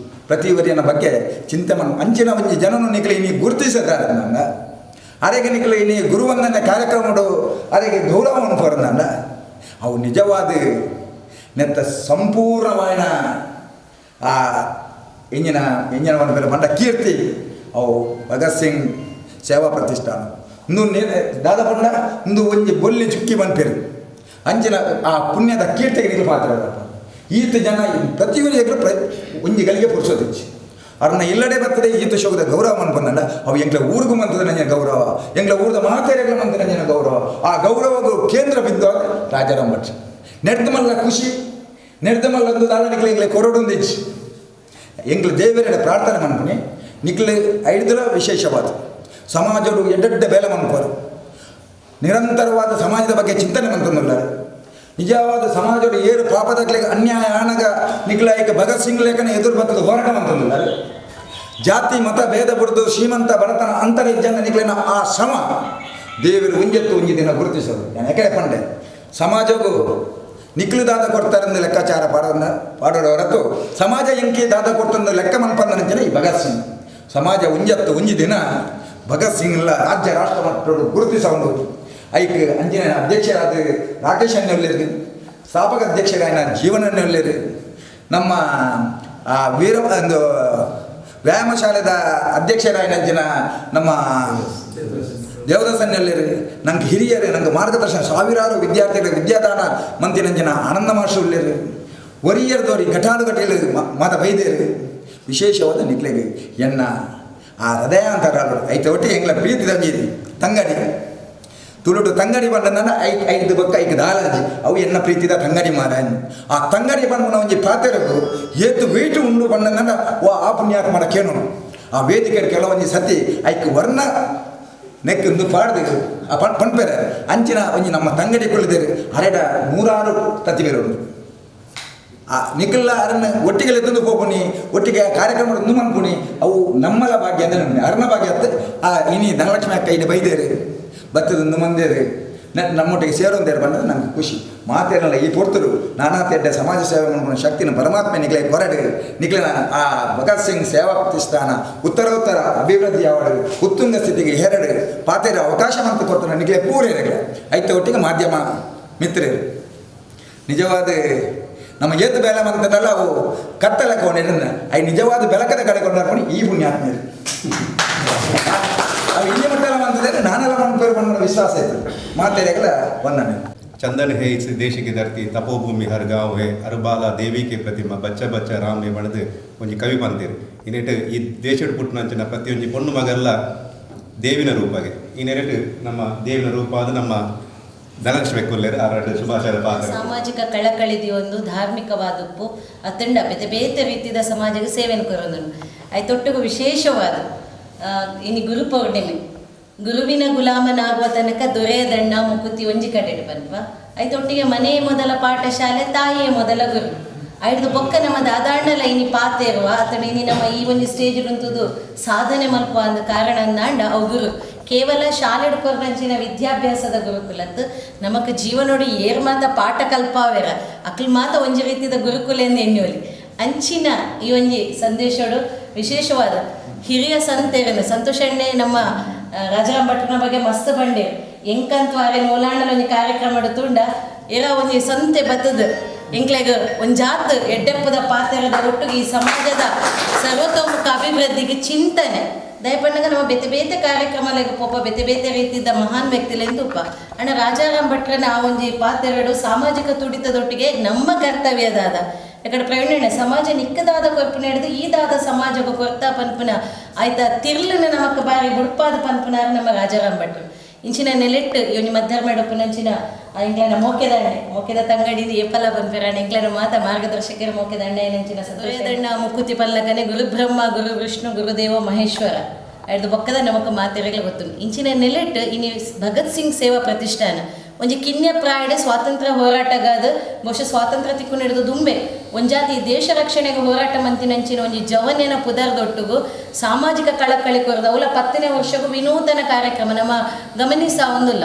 ಪ್ರತಿ ವರಿಯನ ಬಗ್ಗೆ ಚಿಂತೆ ಮಾಡಿ ಅಂಚಿನ ಒಂಜಿ ಜನನು ನಿಕ್ಲೆ ಇನಿ ಗುರುತಿಸಿದ್ದಾರೆ ನನ್ನ ಅರೆಗೆ ನಿಕ್ಲೆ ಇನಿ ಗುರುವಂದನ ಕಾರ್ಯಕ್ರಮಡು ಅರೆಗೆ ಗೌರವವನ್ನು ಕೊರಂದ ಅವು ನಿಜವಾದ ನೆತ್ತ ಸಂಪೂರ್ಣವಾದ ಆ ಇಂಜಿನವನ್ನು ಬೆಲೆ ಮಂಡ ಕೀರ್ತಿ ಅವು ಭಗತ್ ಸಿಂಗ್ ಸೇವಾ ಪ್ರತಿಷ್ಠಾನ ಇಂದು ದಾದ ಪಂಡ ಇಂದು ಒಂಜಿ ಬೊಲ್ಲಿ ಚುಕ್ಕಿ ಬಂತೇರು ಅಂಚಿನ ಆ ಪುಣ್ಯದ ಕೀರ್ತಿಗೆ ನಿಲ್ ಪಾತ್ರ ಈತ ಜನ ಪ್ರತಿಯೊಂದು ಒಂಜಿ ಗಲಿಗೆ ಪುರುಸೋದಿಚ್ಚಿ ಅವ್ರನ್ನ ಇಲ್ಲಡೆ ಬರ್ತದೆ ಈತ ಶೋಕದ ಗೌರವ ಬಂದಲ್ಲ ಅವು ಎಂಗ್ಲ ಊರಿಗೂ ಮಂತದ ನಂಜನ ಗೌರವ ಎಂಗ್ಲ ಊರದ ಮಾತೆರೆಗಳ ಮಂತ ನಂಜನ ಗೌರವ ಆ ಗೌರವಗಳು ಕೇಂದ್ರ ಬಿದ್ದು ರಾಜಾರಾಮ್ ಭಟ್ರ ನೆಡ್ದಮಲ್ಲ ಖುಷಿ ನೆಡ್ದಮಲ್ಲ ಒಂದು ದಾಳ ನಿಕ್ಲೆ ಕೊರಡೊಂದಿಚ್ಚಿ ಎಂಗ್ಲ ದೇವರ ಪ್ರಾರ್ಥನೆ ಮಾಡ್ತೀನಿ ನಿಕ್ಲೆ ಐದರ ವಿಶೇಷವಾದ ಸಮಾಜಡು ಎಡ್ಡೆಡ್ಡೆ ಬೇಲೆ ಮನ್ಪರು ನಿರಂತರವಾದ ಸಮಾಜದ ಬಗ್ಗೆ ಚಿಂತನೆ ಮಂತಂದುಲ್ಲ ನಿಜವಾದ ಸಮಾಜಡು ಏರು ಪಾಪದಾಗಲೇ ಅನ್ಯಾಯ ಆಣಗ ನಿಕ್ಲಾಯಿಕ ಭಗತ್ ಸಿಂಗ್ ಲೇಖನ ಎದುರು ಬರ್ತದ ಹೋರಾಟ ಮಂತಂದುಲ್ಲ ಜಾತಿ ಮತ ಭೇದ ಬಿಡ್ದು ಶ್ರೀಮಂತ ಬಡತನ ಅಂತರ ಜನ ನಿಕ್ಲಿನ ಆ ಶ್ರಮ ದೇವರು ಒಂಜೆತ್ತು ಒಂಜಿ ದಿನ ಗುರುತಿಸೋದು ನಾನು ಯಾಕೆ ಪಂಡೆ ಸಮಾಜಗೂ ನಿಕ್ಲು ದಾದ ಕೊಡ್ತಾರಂದು ಲೆಕ್ಕಾಚಾರ ಪಾಡೋಡ ಹೊರತು ಸಮಾಜ ಎಂಕಿ ದಾದ ಕೊಡ್ತಂದು ಲೆಕ್ಕ ಮನ್ಪಂದನ ಈ ಭಗತ್ ಸಿಂಗ್ ಸಮಾಜ ಒಂಜತ್ತು ಒಂಜಿ ದಿನ ಭಗತ್ ಸಿಂಗ್ ಎಲ್ಲ ರಾಜ್ಯ ರಾಷ್ಟ್ರ ಮಟ್ಟರು ಗುರುತಿಸೋದು ಐಕ್ ಅಂಜಿನ ಅಧ್ಯಕ್ಷರಾದ ರಾಕೇಶ್ ಅನ್ನೊಳ್ಳೇರು ಸ್ಥಾಪಕ ಅಧ್ಯಕ್ಷರಾಯನ ಜೀವನನ್ನೊಳ್ಳೇರು ನಮ್ಮ ಒಂದು ವ್ಯಾಯಾಮ ಶಾಲೆದ ಅಧ್ಯಕ್ಷರಾಯನ ಅಂಜಿನ ನಮ್ಮ ದೇವದಾಸನ್ನೊಳ್ಳೇರು ನಂಗೆ ಹಿರಿಯರು ನಂಗೆ ಮಾರ್ಗದರ್ಶನ ಸಾವಿರಾರು ವಿದ್ಯಾರ್ಥಿಗಳ ವಿದ್ಯಾದಾನ ಮಂತಿನಂಜಿನ ಆನಂದ ಮಾಸ್ಟರ್ ಉಳ್ಳೇರು ಒರಿಯರ್ದವ್ರಿ ಘಟಾನು ಘಟಿಲು ಮತ ಬೈದೇರು ವಿಶೇಷವಾದ ನಿಕ್ಲೆಗೆ ಎನ್ನ ಆ ಹೃದಯ ಅಂತ ಐತೆ ಒಟ್ಟಿಗೆ ಎಂಗ್ಲ ಪ್ರೀತಿ ತಂಜಿದಿ ತಂಗಡಿ ತುಳುಡು ತಂಗಡಿ ಬಂಡನ ಐದು ಬೊಕ್ಕ ಐದು ದಾಲಾಜಿ ಅವು ಎನ್ನ ಪ್ರೀತಿದ ತಂಗಡಿ ಮಾರ ಆ ತಂಗಡಿ ಬಂದು ಒಂಜಿ ಪಾತ್ರೆಗೂ ಏತು ವೇಟು ಉಂಡು ಬಂಡನ ಓ ಆ ಪುಣ್ಯಾತ್ಮನ ಕೇಳೋಣ ಆ ವೇದಿಕೆ ಕೆಲವೊಂದು ಸತಿ ಐಕ್ ವರ್ಣ ನೆಕ್ಕು ಪಾಡ್ದು ಆ ಪಣ್ಪೇರ ಅಂಚಿನ ಒಂಜಿ ನಮ್ಮ ತಂಗಡಿ ಕೊಳ್ಳಿದೇರು ಅರೆಡ 106 ತತ್ತಿಬೇರು ಉಂಟು ಆ ನಿಖಿಲ್ಲ ಅರನ್ನ ಒಟ್ಟಿಗೆ ಎದ್ದು ಹೋಗ್ಬನಿ ಒಟ್ಟಿಗೆ ಕಾರ್ಯಕ್ರಮ ಒಂದು ಮನ್ಪುಣಿ ಅವು ನಮ್ಮಲ ಭಾಗ್ಯ ಅಂದರೆ ಅರನ ಭಾಗ್ಯ ಅಂತ ಆ ಇನಿ ಧನಲಕ್ಷ್ಮಿ ಅಕ್ಕ ಇಲ್ಲಿ ಬೈದೇರು ಬತ್ತದೊಂದು ಮಂದೇರು ನಮ್ಮೊಟ್ಟಿಗೆ ಸೇರೊಂದೇರು ಬಂದರೆ ನಮ್ಗೆ ಖುಷಿ ಮಾತೇನಲ್ಲ ಈ ಪೊರ್ತರು ನಾನಾ ತೆಡ್ಡ ಸಮಾಜ ಸೇವೆ ಮಾಡ್ಕೊಂಡು ಶಕ್ತಿನ ಪರಮಾತ್ಮ ನಿಕ್ಲೆ ಕೊರಡು ನಿಕ್ಲಿನ ಆ ಭಗತ್ ಸಿಂಗ್ ಸೇವಾ ಪ್ರತಿಷ್ಠಾನ ಉತ್ತರೋತ್ತರ ಅಭಿವೃದ್ಧಿ ಅವಳು ಉತ್ತುಂಗ ಸ್ಥಿತಿಗೆ ಹೆರಡು ಪಾತೆರ ಅವಕಾಶ ಅಂತ ಕೊಡ್ತಾನೆ ನಿಕ್ಲೆ ಪೂರೈರಗಳು ಐತೆ ಒಟ್ಟಿಗೆ ಮಾಧ್ಯಮ ಮಿತ್ರರು ನಿಜವಾದ ನಮ್ಮ ಏತು ಬೇಲೆ ಮಂತದಲ್ಲ ಅವು ಕತ್ತಲಕ್ಕೆ ಕೊಂಡಿರನ್ನ ಅವು ನಿಜವಾದ ಬೆಳಕದ ಕಡೆ ಕೊಂಡಾಡ್ಕೊಂಡು ಈ ಪುಣ್ಯಾತ್ಮರು ಅವು ಇಲ್ಲಿ ಮಟ್ಟೆಲ್ಲ ಮಂತದ್ರೆ ನಾನೆಲ್ಲ ಮಾಡ್ಕೊಂಡು ವಿಶ್ವಾಸ ಆಯ್ತು ಮಾತಾಡಿಯಾಗಲ ವಂದನೆ. चंदन है इस देश की धरती तपोभूमि हर गाँव है हर बाला देवी की प्रतिमा बच्चा बच्चा राम ने बणದು ಒಂಜಿ ಕವಿ ಬಂದಿರು ಇನ್ನೆಟ್ ಈ ದೇಶದ ಪುಟ್ಟನಂಚಿನ ಪ್ರತಿಯೊಂದು ಪೊಣ್ಣು ಮಗಲ್ಲ ದೇವಿನ ರೂಪಗೆ ಇನ್ನೆರಡು ನಮ್ಮ ದೇವಿನ ರೂಪ ಅದು ನಮ್ಮ ಧನಲಕ್ಷ್ಮಿ ಕೊಲ್ಲೇರು ಆರಾಟ ಶುಭಾಶಯ ಪಾತ್ರ ಸಾಮಾಜಿಕ ಕಳಕಳಿದಿ ಒಂದು ಧಾರ್ಮಿಕವಾದಪ್ಪು ಅತ್ತಂಡ ಬೇತೆ ಬೇತೆ ರೀತಿಯ ಸಮಾಜಕ್ಕೆ ಸೇವೆಯನ್ನು ಕೊರೋದು ಆಯ್ತೊಟ್ಟಿಗೂ ವಿಶೇಷವಾದ ಇನ್ನು ಗುರು ಪೌರ್ಣಿಮೆ ಗುರುವಿನ ಗುಲಾಮನಾಗುವ ತನಕ ದೊರೆಯದಣ್ಣ ಮುಕುತಿ ಒಂಜಿ ಕಡೆಡು ಬನ್ವ ಆಯ್ತೊಟ್ಟಿಗೆ ಮನೆಯೇ ಮೊದಲ ಪಾಠಶಾಲೆ ತಾಯಿಯೇ ಮೊದಲ ಗುರು ಐದು ಬೊಕ್ಕ ನಮ್ಮ ದಾದಾಂಡಲ ಇನಿ ಪಾತೆ ಇರುವ ಅಥವಾ ಇನಿ ನಮ್ಮ ಈ ಒಂದು ಸ್ಟೇಜ್ ಉಂಟುದು ಸಾಧನೆ ಮಲ್ಪುವ ಅಂದ ಕಾರಣ ಅಂದಾಂಡ ಅವು ಗುರು ಕೇವಲ ಶಾಲೆಡ್ ಕೊರ್ನಂಚಿನ ವಿದ್ಯಾಭ್ಯಾಸದ ಗುರುಕುಲತ್ತು ನಮಕ್ ಜೀವನೋಡು ಏರ್ ಮಾತ ಪಾಠ ಕಲ್ಪಾವೆರ ಅಕ್ಲ್ ಮಾತ ಒಂಜಿ ರೀತಿಯ ಗುರುಕುಲ ಎಂದು ಎನ್ನುವಲಿ ಅಂಚಿನ ಈ ಒಂಜಿ ಸಂದೇಶೋಡು ವಿಶೇಷವಾದ ಹಿರಿಯ ಸಂತೆರನ್ನು ಸಂತೋಷಣ್ಣೆ ನಮ್ಮ ರಾಜಾರಾಮ್ ಭಟ್ರನ ಬಗ್ಗೆ ಮಸ್ತ್ ಬಂಡೆ ಎಂಕಂತವಾರೆ ಮೂಲಾಂಡಲ ಒಂದು ಕಾರ್ಯಕ್ರಮ ತುಂಡ ಇರ ಒಂದು ಸಂತೆ ಬತ್ತದ ಎಂಕ್ಲೆಗ ಒಂದು ಜಾತ್ ಎಡ್ಡೆಪ್ಪದ ಪಾತ್ರದ ಒಟ್ಟಿಗೆ ಈ ಸಮಾಜದ ಸರ್ವತೋಮುಖ ಅಭಿವೃದ್ಧಿಗೆ ಚಿಂತನೆ ದಯಪಣ್ಣಗ ನಮ್ಮ ಬೇತೆ ಬೇತೆ ಕಾರ್ಯಕ್ರಮಗಳಿಗೆ ಪೋಪ ಬೇತೆ ಬೇತೆ ರೀತಿಯ ಮಹಾನ್ ವ್ಯಕ್ತಿಲೆಂದುಪ್ಪ ಅಣ್ಣ ರಾಜಾರಾಮ್ ಭಟ್ರನ ಆ ಒಂದು ಪಾತ್ರೆಗಳು ಸಾಮಾಜಿಕ ತುಡಿತದೊಟ್ಟಿಗೆ ನಮ್ಮ ಕರ್ತವ್ಯದಾದ ಯಾಕಡೆ ಪ್ರವೀಣ ಸಮಾಜ ನಿಕ್ಕದಾದ ಕೊರ್ಪುನ ಹಿಡಿದು ಈದಾದ ಸಮಾಜಕ್ಕೆ ಕೊರ್ತಾ ಪನ್ಪುನ ಆಯ್ತಾ ತಿರ್ಲನ ನಮಕ್ ಬಾರಿ ಬುಡ್ಪಾದ ಪನ್ಪುನಾರ ನಮ್ಮ ರಾಜಾರಾಮ್ ಭಟ್ರು ಇಂಚಿನ ನೆಲೆಟ್ ಇವನಿ ಮಧ್ಯರ್ಮೇಡಪ್ಪನಂಚಿನ ಇಂಗ್ಲನ ಮೋಕೆದ ತಂಗಡಿಂದ ಏಪಲ ಬಂದ್ಬಿರಾಣ ಇಂಗ್ಲನ ಮಾತ ಮಾರ್ಗದರ್ಶಕರ ಮೋಕೆದಂಡ ಏನಂಚಿನ ಸದೋಯದಂಡ ಮುಕುತಿ ಪಲ್ಲಕನೆ ಗುರು ಬ್ರಹ್ಮ ಗುರು ವಿಷ್ಣು ಗುರುದೇವ ಮಹೇಶ್ವರ ಅದು ಬೊಕ್ಕದ ನಮಕ್ ಮಾತೆರೆಗಳು ಗೊತ್ತು ಇಂಚಿನ ನೆಲೆಟ್ ಇನ್ನು ಭಗತ್ ಸಿಂಗ್ ಸೇವಾ ಪ್ರತಿಷ್ಠಾನ ಒಂಜಿ ಕಿನ್ಯ ಪ್ರಾಯಡೆ ಸ್ವಾತಂತ್ರ್ಯ ಹೋರಾಟಗಾದ ಬಹುಶಃ ಸ್ವಾತಂತ್ರ್ಯ ತಿಕ್ಕು ನಡೆದು ದುಂಬೆ ಒಂಜಾತಿ ದೇಶ ರಕ್ಷಣೆಗೆ ಹೋರಾಟ ಮಂತಿನಂಚಿನ ಒಂಜಿ ಜವನ್ಯನ ಪುದರ್ದೊಟ್ಟುಗು ಸಾಮಾಜಿಕ ಕಳಕಳಿ ಕೊರದು ಅವಲ 10ನೇ ವರ್ಷಕ್ಕೂ ವಿನೂತನ ಕಾರ್ಯಕ್ರಮ ನಮ್ಮ ಗಮನಿಸ ಒಂದಿಲ್ಲ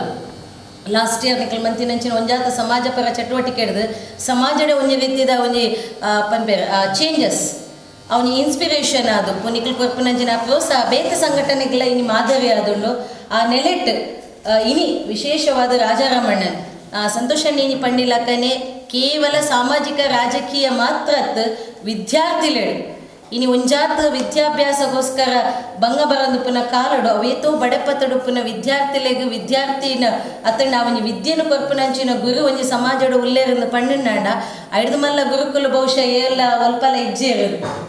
ಲಾಸ್ಟ್ ಇಯರ್ ನಿಕಲ್ ಮಂತಿನಂಚಿನ ಒಂಜಾತ ಸಮಾಜಪರ ಚಟುವಟಿಕೆ ಹಿಡಿದು ಸಮಾಜದ ಒಂಜಿ ರೀತಿಯ ಒಂಜಿ ಪನ್ಪೇರ್ ಚೇಂಜಸ್ ಅವನಿ ಇನ್ಸ್ಪಿರೇಷನ್ ಆದು ನಿಕಲ್ ಕೊರ್ಪುನಂಚಿನ ಪ್ರೋತ್ಸಾಹ ಬೇತೆ ಸಂಘಟನೆಗಳ ಇನಿ ಮಾದರಿ ಆದುಂಡು ಆ ನೆಲೆಟ್ ಇನಿ ವಿಶೇಷವಾದ ರಾಜಾರಾಮಣ್ಣನ್ ಸಂತೋಷಣ್ಣ ಇನಿ ಪಂಡಿಲಕ್ಕನೆ ಕೇವಲ ಸಾಮಾಜಿಕ ರಾಜಕೀಯ ಮಾತ್ರ ವಿದ್ಯಾರ್ಥಿಗಳು ಇನಿ ಒಂಜಾತ ವಿದ್ಯಾಭ್ಯಾಸಗೋಸ್ಕರ ಭಂಗ ಬರಂದುಪುನ ಕಾಲಡು ಅವೇತೋ ಬಡಪತಡುಪುನ ವಿದ್ಯಾರ್ಥಿನ ಅತಂಡ ಅವನಿ ವಿದ್ಯೆನು ಕೊರ್ಪುನಂಚಿನ ಗುರು ಒಂಜಿ ಸಮಾಜಡು ಉಲ್ಲೇರಂದು ಪಂಡಿನಾಂಡ ಐದು ಮಲ್ಲ ಗುರುಕುಲ ಬಹುಶಃ ಏಲ್ಲ ಒಲ್ಪಲ ಇಜ್ಜೇರು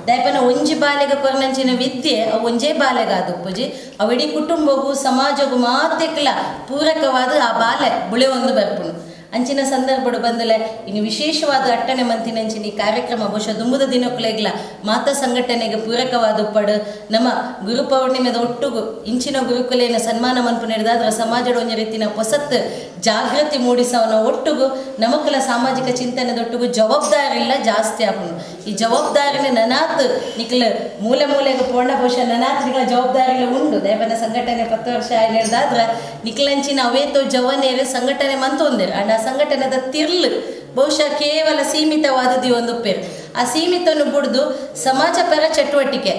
ದಯಪನ ಒಂಜಿ ಬಾಲೆಗ ಕೊರ್ನಂಚಿನ ವಿದ್ಯೆ ಒಂಜೇ ಬಾಲೆಗಾದುಪ್ಪುಜಿ ಅವಿಡೀ ಕುಟುಂಬಗೂ ಸಮಾಜಗೂ ಮಾತೆಕ್ಲ ಪೂರಕವಾದ ಆ ಬಾಲೆ ಬುಳೆ ಒಂದು ಬರ್ಪುಣು ಅಂಚಿನ ಸಂದರ್ಭಡು ಬಂದಲೆ ಇನ್ನು ವಿಶೇಷವಾದ ಅಟ್ಟನೆ ಮಂತಿನಂಚಿನ ಈ ಕಾರ್ಯಕ್ರಮ ಬಹುಶಃ ದುಂಬುದ ದಿನಕ್ಕುಲೆಗ್ಲ ಮಾತಾ ಸಂಘಟನೆಗೆ ಪೂರಕವಾದ ಉಪ್ಪಡು ನಮ್ಮ ಗುರು ಪೌರ್ಣಿಮೆದ ಒಟ್ಟುಗು ಇಂಚಿನ ಗುರುಕುಲೇನ ಸನ್ಮಾನ ಮನ್ಪು ನಡೆದಾದ್ರ ಸಮಾಜದ ಒಂಜಿ ರೀತಿನ ಹೊಸತ್ ಜಾಗೃತಿ ಮೂಡಿಸವನ ಒಟ್ಟುಗು ನಮಕಲ ಸಾಮಾಜಿಕ ಚಿಂತನೆದೊಟ್ಟುಗು ಜವಾಬ್ದಾರಿ ಇಲ್ಲ ಜಾಸ್ತಿ ಆಪುನು ಈ ಜವಾಬ್ದಾರಿನ ನನಾತ್ ನಿಕ್ಲ ಮೂಲೆಗೆ ಪೋಂಡ ಬಹುಶಃ ನನಾತ್ ನಿಕ್ಲ ಜವಾಬ್ದಾರಿ ಉಂಡು ದಯಪನ ಸಂಘಟನೆ 10 ವರ್ಷ ನಡೆದಾದ್ರ ನಿಕ್ಲಂಚಿನ ಅವೇತೋ ಜವನೇರು ಸಂಘಟನೆ ಮಂತೊಂದೇರು ಅಂಡ್ ಆ ಸಂಘಟನೆದ ತಿರ್ಲು ಬಹುಶಃ ಕೇವಲ ಸೀಮಿತವಾದದ್ದು ಒಂದು ಪೇರು ಆ ಸೀಮಿತವನ್ನು ಬುಡ್ದು ಸಮಾಜಪರ ಚಟುವಟಿಕೆ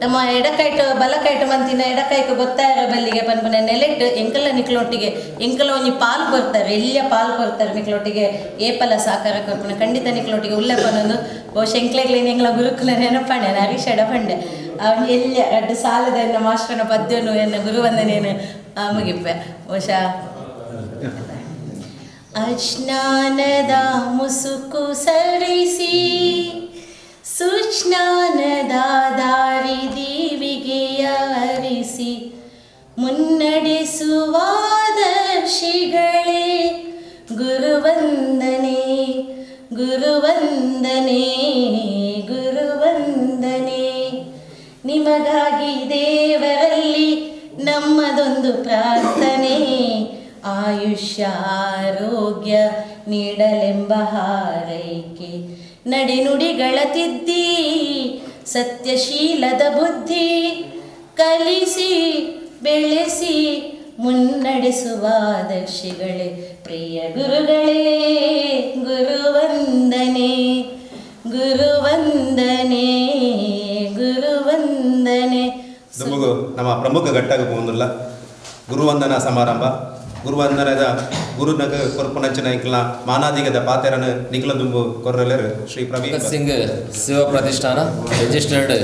ನಮ್ಮ ಎಡಕೈಟು ಬಲಕೈಟು ಮಂತಿನ ಎಡಕೈಕು ಗೊತ್ತಾಯಿರೋ ಬಲ್ಲಿಗೆ ಪನ್ಪುನ ನೆಲೆಟ್ ಎಂಕಲ್ಲ ನಿಕ್ಲೊಟ್ಟಿಗೆ ಎಂಕಲ್ಲ ಒಂಜಿ ಪಾಲು ಕೊಡ್ತಾರೆ ಎಲ್ಲಿಯ ಪಾಲು ಕೊಡ್ತಾರೆ ನಿಕ್ಲೊಟ್ಟಿಗೆ ಏಪಲ ಸಾಕಾರ ಕೊರ್ಪುನ ಖಂಡಿತ ನಿಕ್ಲೊಟ್ಟಿಗೆ ಉಲ್ಲೇಪನೊಂದು ಬಹುಶಃ ಎಂಕ್ಲೆಗ್ಲೇನು ಎಂಗ್ಲ ಗುರುಕುಲ ನೆನಪಂಡೆ ಹರೀಶ್ ಎಡಪಂಡೆ ಅವನು ಎಲ್ಲಿಯ ಅಡ್ಡು ಸಾಲದ ಎನ್ನ ಮಾಸ್ಟರ್ನ ಪದ್ಯನು ಎನ್ನ ಗುರುವಂದನೇನು ಮುಗಿಪ್ಪೆ ಬಹುಶಃ ಅಜ್ಞಾನದ ಮುಸುಕು ಸರಿಸಿ ಸುಜ್ಞಾನದ ದಾರಿ ದೀವಿಗೆಯ ಅರಿಸಿ ಮುನ್ನಡೆಸುವ ದರ್ಶಿಗಳೇ ಗುರುವಂದನೆ ಗುರುವಂದನೆ ಗುರುವಂದನೆ ನಿಮಗಾಗಿ ದೇವರಲ್ಲಿ ನಮ್ಮದೊಂದು ಪ್ರಾರ್ಥನೆ ಆಯುಷ್ಯ ಆರೋಗ್ಯ ನೀಡಲೆಂಬ ಹಾರೈಕೆ ನಡೆನುಡಿಗಳ ತಿದ್ದಿ ಸತ್ಯಶೀಲದ ಬುದ್ಧಿ ಕಲಿಸಿ ಬೆಳೆಸಿ ಮುನ್ನಡೆಸುವ ದರ್ಶಿಗಳೇ ಪ್ರಿಯ ಗುರುಗಳೇ ಗುರುವಂದನೆ ಗುರುವಂದನೆ ಗುರುವಂದನೆ ನಮ್ಮ ಪ್ರಮುಖ ಘಟ್ಟ ಗುರುವಂದನಾ ಸಮಾರಂಭ ಗುರುವಂದನದ ಗುರುನಗ ಕೊರ್ಪುನಂಚಿನ ಇಂಕಲ ಮಾನಾದಿಗದ ಪಾತೆರನ್ನು ನಿಖಲದುಂಬು ಕೊರ್ರಲರು ಶ್ರೀ ಪ್ರವೀಣ್ ಭಗತ್ ಸಿಂಗ್ ಸೇವಾ ಪ್ರತಿಷ್ಠಾನ ರಿಜಿಸ್ಟರ್ಡ್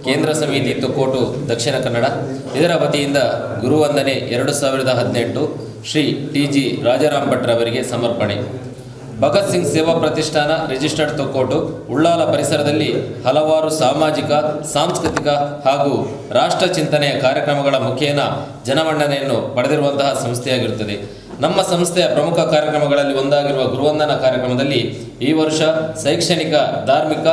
ಕೇಂದ್ರ ಸಮಿತಿ ತುಕ್ಕೋಟು ದಕ್ಷಿಣ ಕನ್ನಡ ಇದರ ವತಿಯಿಂದ ಗುರುವಂದನೆ 2018 ಶ್ರೀ TG ರಾಜಾರಾಮ್ ಭಟ್ ರವರಿಗೆ ಸಮರ್ಪಣೆ. ಭಗತ್ ಸಿಂಗ್ ಸೇವಾ ಪ್ರತಿಷ್ಠಾನ ರಿಜಿಸ್ಟರ್ಡ್ ತೊಕ್ಕೋಟು ಉಳ್ಳಾಲ ಪರಿಸರದಲ್ಲಿ ಹಲವಾರು ಸಾಮಾಜಿಕ, ಸಾಂಸ್ಕೃತಿಕ ಹಾಗೂ ರಾಷ್ಟ್ರ ಚಿಂತನೆಯ ಕಾರ್ಯಕ್ರಮಗಳ ಮುಖೇನ ಜನಮನ್ನಣೆಯನ್ನು ಪಡೆದಿರುವಂತಹ ಸಂಸ್ಥೆಯಾಗಿರುತ್ತದೆ. ನಮ್ಮ ಸಂಸ್ಥೆಯ ಪ್ರಮುಖ ಕಾರ್ಯಕ್ರಮಗಳಲ್ಲಿ ಒಂದಾಗಿರುವ ಗುರುವಂದನಾ ಕಾರ್ಯಕ್ರಮದಲ್ಲಿ ಈ ವರ್ಷ ಶೈಕ್ಷಣಿಕ, ಧಾರ್ಮಿಕ,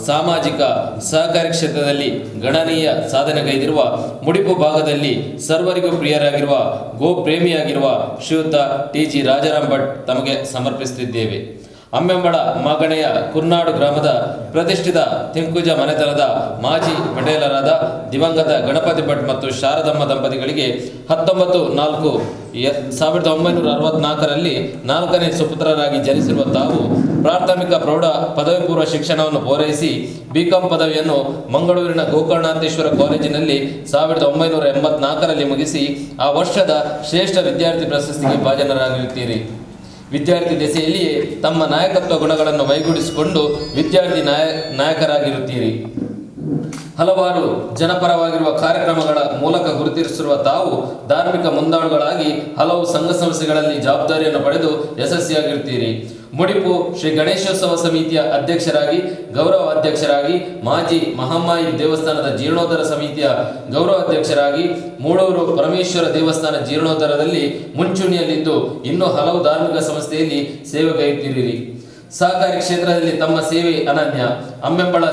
ಸಾಮಾಜಿಕ, ಸಹಕಾರಿ ಕ್ಷೇತ್ರದಲ್ಲಿ ಗಣನೀಯ ಸಾಧನೆಗೈದಿರುವ ಮುಡಿಪು ಭಾಗದಲ್ಲಿ ಸರ್ವರಿಗೂ ಪ್ರಿಯರಾಗಿರುವ ಗೋ ಪ್ರೇಮಿಯಾಗಿರುವ ಶ್ರೀಯುತ TG ರಾಜಾರಾಮ್ ಭಟ್ ತಮಗೆ ಸಮರ್ಪಿಸುತ್ತಿದ್ದೇವೆ. ಅಮ್ಮೆಂಬಳ ಮಾಗಣೆಯ ಕುರ್ನಾಡು ಗ್ರಾಮದ ಪ್ರತಿಷ್ಠಿತ ತಿಂಕುಜ ಮನೆತನದ ಮಾಜಿ ಪಟೇಲರಾದ ದಿವಂಗತ ಗಣಪತಿ ಭಟ್ ಮತ್ತು ಶಾರದಮ್ಮ ದಂಪತಿಗಳಿಗೆ 1964ರಲ್ಲಿ 4ನೇ ಸುಪುತ್ರರಾಗಿ ಜನಿಸಿರುವ ತಾವು ಪ್ರಾಥಮಿಕ ಪ್ರೌಢ ಪದವಿ ಪೂರ್ವ ಶಿಕ್ಷಣವನ್ನು ಪೂರೈಸಿ BCom ಪದವಿಯನ್ನು ಮಂಗಳೂರಿನ ಗೋಕರ್ಣಾಂತೇಶ್ವರ ಕಾಲೇಜಿನಲ್ಲಿ 1984ರಲ್ಲಿ ಮುಗಿಸಿ ಆ ವರ್ಷದ ಶ್ರೇಷ್ಠ ವಿದ್ಯಾರ್ಥಿ ಪ್ರಶಸ್ತಿಗೆ ಭಾಜನರಾಗಿರುತ್ತೀರಿ. ವಿದ್ಯಾರ್ಥಿ ದೆಸೆಯಲ್ಲಿಯೇ ತಮ್ಮ ನಾಯಕತ್ವ ಗುಣಗಳನ್ನು ಮೈಗೂಡಿಸಿಕೊಂಡು ವಿದ್ಯಾರ್ಥಿ ನಾಯಕರಾಗಿರುತ್ತೀರಿ. ಹಲವಾರು ಜನಪರವಾಗಿರುವ ಕಾರ್ಯಕ್ರಮಗಳ ಮೂಲಕ ಗುರುತಿಸಿರುವ ತಾವು ಧಾರ್ಮಿಕ ಮುಂದಾಳುಗಳಾಗಿ ಹಲವು ಸಂಘ ಸಂಸ್ಥೆಗಳಲ್ಲಿ ಜವಾಬ್ದಾರಿಯನ್ನು ಪಡೆದು ಯಶಸ್ವಿಯಾಗಿರುತ್ತೀರಿ. ಮುಡಿಪು ಶ್ರೀ ಗಣೇಶೋತ್ಸವ ಸಮಿತಿಯ ಅಧ್ಯಕ್ಷರಾಗಿ, ಗೌರವ ಅಧ್ಯಕ್ಷರಾಗಿ, ಮಾಜಿ ಮಹಾಮಾಯಿ ದೇವಸ್ಥಾನದ ಜೀರ್ಣೋದ್ಧಾರ ಸಮಿತಿಯ ಗೌರವ ಅಧ್ಯಕ್ಷರಾಗಿ, ಮೂಳೂರು ಪರಮೇಶ್ವರ ದೇವಸ್ಥಾನ ಜೀರ್ಣೋದ್ಧಾರದಲ್ಲಿ ಮುಂಚೂಣಿಯಲ್ಲಿದ್ದು ಇನ್ನೂ ಹಲವು ಧಾರ್ಮಿಕ ಸಂಸ್ಥೆಯಲ್ಲಿ ಸೇವೆಗೈಯುತ್ತಿರಿ. ಸಹಕಾರಿ ಕ್ಷೇತ್ರದಲ್ಲಿ ತಮ್ಮ ಸೇವೆ ಅನನ್ಯ. ಅಮ್ಮೆಂಬಳ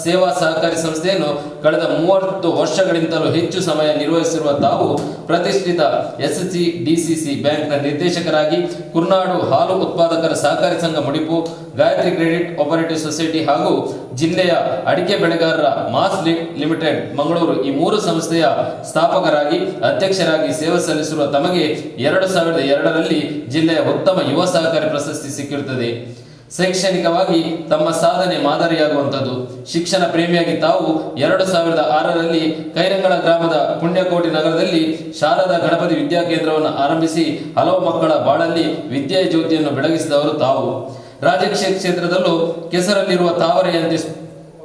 ಸೇವಾ ಸಹಕಾರಿ ಸಂಸ್ಥೆಯನ್ನು ಕಳೆದ 30 ವರ್ಷಗಳಿಂದಲೂ ಹೆಚ್ಚು ಸಮಯ ನಿರ್ವಹಿಸಿರುವ ತಾವು ಪ್ರತಿಷ್ಠಿತ SCDCC ಬ್ಯಾಂಕ್ನ ನಿರ್ದೇಶಕರಾಗಿ, ಕುರ್ನಾಡು ಹಾಲು ಉತ್ಪಾದಕರ ಸಹಕಾರಿ ಸಂಘ ಮುಡಿಪು, ಗಾಯತ್ರಿ ಕ್ರೆಡಿಟ್ ಆಪರೇಟಿವ್ ಸೊಸೈಟಿ ಹಾಗೂ ಜಿಲ್ಲೆಯ ಅಡಿಕೆ ಬೆಳೆಗಾರರ ಮಾಸ್ ಲಿಮಿಟೆಡ್ ಮಂಗಳೂರು ಈ 3 ಸಂಸ್ಥೆಯ ಸ್ಥಾಪಕರಾಗಿ, ಅಧ್ಯಕ್ಷರಾಗಿ ಸೇವೆ ಸಲ್ಲಿಸಿರುವ ತಮಗೆ 2002ರಲ್ಲಿ ಜಿಲ್ಲೆಯ ಉತ್ತಮ ಯುವ ಸಹಕಾರಿ ಪ್ರಶಸ್ತಿ ಸಿಕ್ಕಿರುತ್ತದೆ. ಶೈಕ್ಷಣಿಕವಾಗಿ ತಮ್ಮ ಸಾಧನೆ ಮಾದರಿಯಾಗುವಂಥದ್ದು. ಶಿಕ್ಷಣ ಪ್ರೇಮಿಯಾಗಿ ತಾವು 2006ರಲ್ಲಿ ಕೈರಂಗಳ ಗ್ರಾಮದ ಪುಣ್ಯಕೋಟಿ ನಗರದಲ್ಲಿ ಶಾರದಾ ಗಣಪತಿ ವಿದ್ಯಾಕೇಂದ್ರವನ್ನು ಆರಂಭಿಸಿ ಹಲವು ಮಕ್ಕಳ ಬಾಳಲ್ಲಿ ವಿದ್ಯೆಯ ಜ್ಯೋತಿಯನ್ನು ಬೆಳಗಿಸಿದವರು ತಾವು. ರಾಜಕೀಯ ಕ್ಷೇತ್ರದಲ್ಲೂ ಕೆಸರಲ್ಲಿರುವ ತಾವರೆಯಂತೆ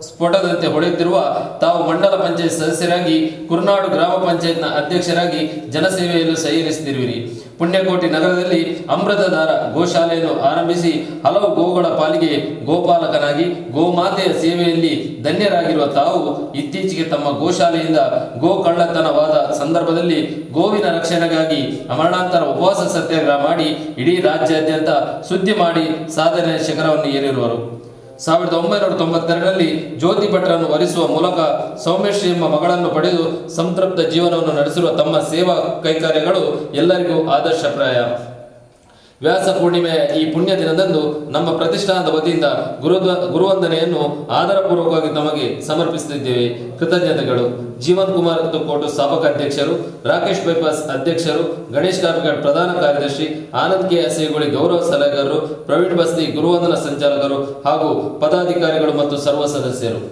ಸ್ಫೋಟದಂತೆ ಹೊಳೆಯುತ್ತಿರುವ ತಾವು ಮಂಡಲ ಪಂಚಾಯತ್ ಸದಸ್ಯರಾಗಿ, ಕುರ್ನಾಡು ಗ್ರಾಮ ಪಂಚಾಯತ್ನ ಅಧ್ಯಕ್ಷರಾಗಿ ಜನಸೇವೆಯಲ್ಲೂ ಸಹಕರಿಸುತ್ತಿರುವಿರಿ. ಪುಣ್ಯಕೋಟಿ ನಗರದಲ್ಲಿ ಅಮೃತಧಾರ ಗೋಶಾಲೆಯನ್ನು ಆರಂಭಿಸಿ ಹಲವು ಗೋಗಳ ಪಾಲಿಗೆ ಗೋಪಾಲಕನಾಗಿ ಗೋಮಾತೆಯ ಸೇವೆಯಲ್ಲಿ ಧನ್ಯರಾಗಿರುವ ತಾವು ಇತ್ತೀಚೆಗೆ ತಮ್ಮ ಗೋಶಾಲೆಯಿಂದ ಗೋ ಕಳ್ಳತನವಾದ ಸಂದರ್ಭದಲ್ಲಿ ಗೋವಿನ ರಕ್ಷಣೆಗಾಗಿ ಮರಣಾಂತರ ಉಪವಾಸ ಸತ್ಯಾಗ್ರಹ ಮಾಡಿ ಇಡೀ ರಾಜ್ಯಾದ್ಯಂತ ಸುದ್ದಿ ಮಾಡಿ ಸಾಧನೆಯ ಶಿಖರವನ್ನು ಏರಿರುವರು. 1992ರಲ್ಲಿ ಜ್ಯೋತಿ ಭಟ್ರನ್ನು ವರಿಸುವ ಮೂಲಕ ಸೌಮ್ಯಶ್ರೀ ಎಂಬ ಮಗಳನ್ನು ಪಡೆದು ಸಂತೃಪ್ತ ಜೀವನವನ್ನು ನಡೆಸಿರುವ ತಮ್ಮ ಸೇವಾ ಕೈಕಾರ್ಯಗಳು ಎಲ್ಲರಿಗೂ ಆದರ್ಶಪ್ರಾಯ. ವ್ಯಾಸ ಪೂರ್ಣಿಮೆಯ ಈ ಪುಣ್ಯ ದಿನದಂದು ನಮ್ಮ ಪ್ರತಿಷ್ಠಾನದ ವತಿಯಿಂದ ಗುರುವಂದನೆಯನ್ನು ಆದರಪೂರ್ವಕವಾಗಿ ತಮಗೆ ಸಮರ್ಪಿಸುತ್ತಿದ್ದೇವೆ. ಕೃತಜ್ಞತೆಗಳು. ಜೀವನ್ ಕುಮಾರ್ ತುಕ್ಕೋಟು ಸ್ಥಾಪಕ ಅಧ್ಯಕ್ಷರು, ರಾಕೇಶ್ ಬೈಪಾಸ್ ಅಧ್ಯಕ್ಷರು, ಗಣೇಶ್ ಕಾರ್ಕಡ್ ಪ್ರಧಾನ ಕಾರ್ಯದರ್ಶಿ, ಆನಂದ್ ಕೆ ಅಸೇಗುಳಿ ಗೌರವ ಸಲಹೆಗಾರರು, ಪ್ರವೀಣ್ ಬಸ್ತಿ ಗುರುವಂದನಾ ಸಂಚಾಲಕರು ಹಾಗೂ ಪದಾಧಿಕಾರಿಗಳು ಮತ್ತು ಸರ್ವ ಸದಸ್ಯರು.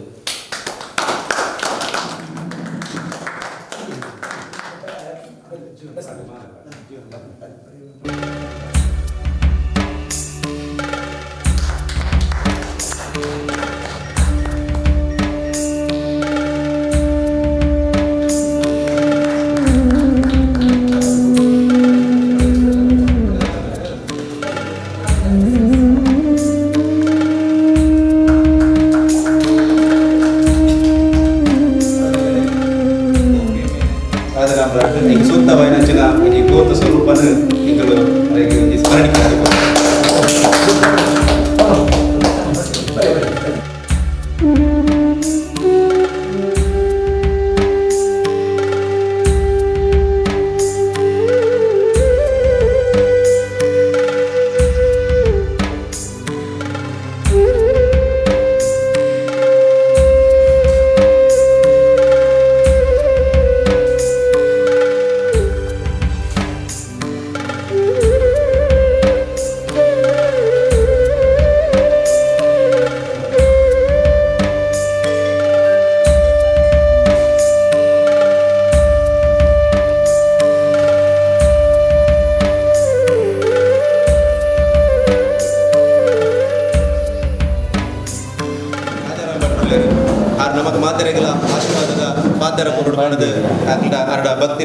ಈಗ ಸೂಕ್ತವಾದ ಈ ಗೋತ ಸ್ವರೂಪನ ಈಗಲೂ ಸ್ಮರಣಿಕೆ ಆಚಾರ ಕೊರಡು ಅರಡ ಭಕ್ತಿ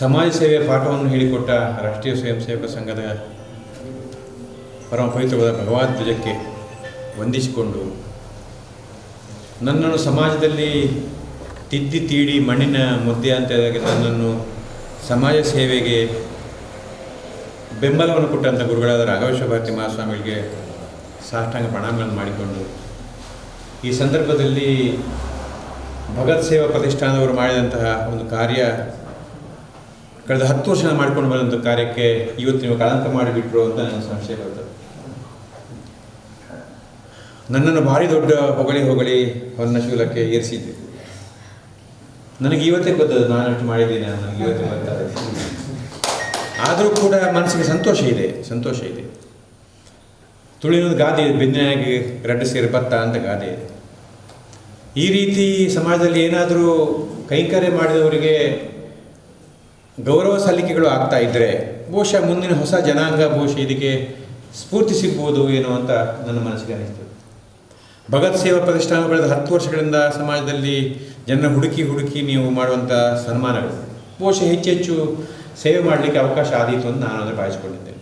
ಸಮಾಜ ಸೇವೆಯ ಪಾಠವನ್ನು ಹೇಳಿಕೊಟ್ಟ ರಾಷ್ಟ್ರೀಯ ಸ್ವಯಂ ಸೇವಕ ಸಂಘದ ಪರಮ ಪವಿತ್ರವಾದ ಭಗವದ್ ಧ್ವಜಕ್ಕೆ ವಂದಿಸಿಕೊಂಡು ನನ್ನನ್ನು ಸಮಾಜದಲ್ಲಿ ತಿದ್ದಿ ತೀಡಿ ಮಣ್ಣಿನ ಮುದ್ದೆ ಅಂತ ನನ್ನನ್ನು ಸಮಾಜ ಸೇವೆಗೆ ಬೆಂಬಲವನ್ನು ಕೊಟ್ಟಂಥ ಗುರುಗಳಾದ ರಾಘವೇಶ್ವರ ಭಾರತಿ ಮಹಾಸ್ವಾಮಿಗಳಿಗೆ ಸಾಷ್ಟಾಂಗ ಪ್ರಣಾಮಗಳನ್ನು ಮಾಡಿಕೊಂಡು ಈ ಸಂದರ್ಭದಲ್ಲಿ ಭಗತ್ ಸೇವಾ ಪ್ರತಿಷ್ಠಾನದವರು ಮಾಡಿದಂತಹ ಒಂದು ಕಾರ್ಯ ಕಳೆದ 10 ವರ್ಷ ಮಾಡಿಕೊಂಡು ಬಂದಂಥ ಕಾರ್ಯಕ್ಕೆ ಇವತ್ತು ನೀವು ಕಳಂಕ ಮಾಡಿಬಿಟ್ರು ಅಂತ ನನ್ನ ಸಂಶಯ ಬರ್ತದೆ. ನನ್ನನ್ನು ಭಾರಿ ದೊಡ್ಡ ಹೊಗಳಿ ಹೊನ್ನ ಶೂಲಕ್ಕೆ ಏರಿಸಿದ್ದೆ. ನನಗೆ ಇವತ್ತೇ ಗೊತ್ತದು ನಾನಷ್ಟು ಮಾಡಿದ್ದೀನಿ, ನನಗೆ ಇವತ್ತೇ ಗೊತ್ತಾದೆ. ಆದರೂ ಕೂಡ ಮನಸ್ಸಿಗೆ ಸಂತೋಷ ಇದೆ. ತುಳಿನೊಂದು ಗಾದೆ ಇದೆ, ಬೆನ್ನಿನಾಗಿ ರಡ್ಡು ಸೇರಿ ಭತ್ತ ಅಂತ ಗಾದೆ ಇದೆ. ಈ ರೀತಿ ಸಮಾಜದಲ್ಲಿ ಏನಾದರೂ ಕೈಂಕರ್ಯ ಮಾಡಿದವರಿಗೆ ಗೌರವ ಸಲ್ಲಿಕೆಗಳು ಆಗ್ತಾ ಇದ್ದರೆ ಬಹುಶಃ ಮುಂದಿನ ಹೊಸ ಜನಾಂಗ ಬಹುಶಃ ಇದಕ್ಕೆ ಸ್ಫೂರ್ತಿ ಸಿಗ್ಬೋದು ಏನೋ ಅಂತ ನನ್ನ ಮನಸ್ಸಿಗೆ ಅನಿಸ್ತದೆ. ಭಗತ್ ಸೇವಾ ಪ್ರತಿಷ್ಠಾನ ಕಳೆದ 10 ವರ್ಷಗಳಿಂದ ಸಮಾಜದಲ್ಲಿ ಜನ ಹುಡುಕಿ ನೀವು ಮಾಡುವಂಥ ಸನ್ಮಾನಗಳು ಬಹುಶಃ ಹೆಚ್ಚು ಸೇವೆ ಮಾಡಲಿಕ್ಕೆ ಅವಕಾಶ ಆದೀತು ಅಂತ ನಾನು ಅದನ್ನು ಭಾವಿಸಿಕೊಂಡಿದ್ದೇನೆ.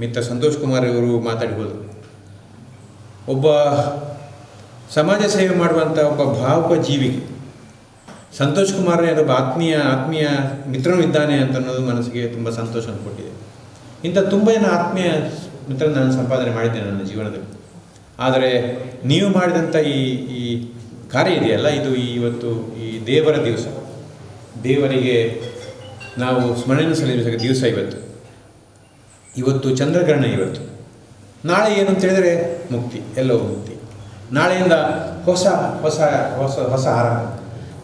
ಮಿತ್ರ ಸಂತೋಷ್ ಕುಮಾರ್ ಇವರು ಮಾತಾಡಿ ಹೋದರು. ಒಬ್ಬ ಸಮಾಜ ಸೇವೆ ಮಾಡುವಂಥ ಒಬ್ಬ ಭಾವುಕ ಜೀವಿಗೆ ಸಂತೋಷ್ ಕುಮಾರ್ ಒಬ್ಬ ಆತ್ಮೀಯ ಮಿತ್ರನೂ ಇದ್ದಾನೆ ಅಂತ ಅನ್ನೋದು ಮನಸ್ಸಿಗೆ ತುಂಬ ಸಂತೋಷವನ್ನು ಕೊಟ್ಟಿದೆ. ಇಂಥ ತುಂಬ ಜನ ಆತ್ಮೀಯ ಮಿತ್ರನ ನಾನು ಸಂಪಾದನೆ ಮಾಡಿದ್ದೇನೆ ನನ್ನ ಜೀವನದಲ್ಲಿ. ಆದರೆ ನೀವು ಮಾಡಿದಂಥ ಈ ಕಾರ್ಯ ಇದೆಯಲ್ಲ, ಇದು ಇವತ್ತು ಈ ದೇವರ ದಿವಸ, ದೇವರಿಗೆ ನಾವು ಸ್ಮರಣೆ ಸಲ್ಲಿಸುವ ದಿವಸ ಇವತ್ತು ಚಂದ್ರಗ್ರಹಣ. ನಾಳೆ ಏನು ಅಂತ ಹೇಳಿದರೆ ಮುಕ್ತಿ, ಎಲ್ಲವೂ ಮುಕ್ತಿ. ನಾಳೆಯಿಂದ ಹೊಸ ಆರಂಭ.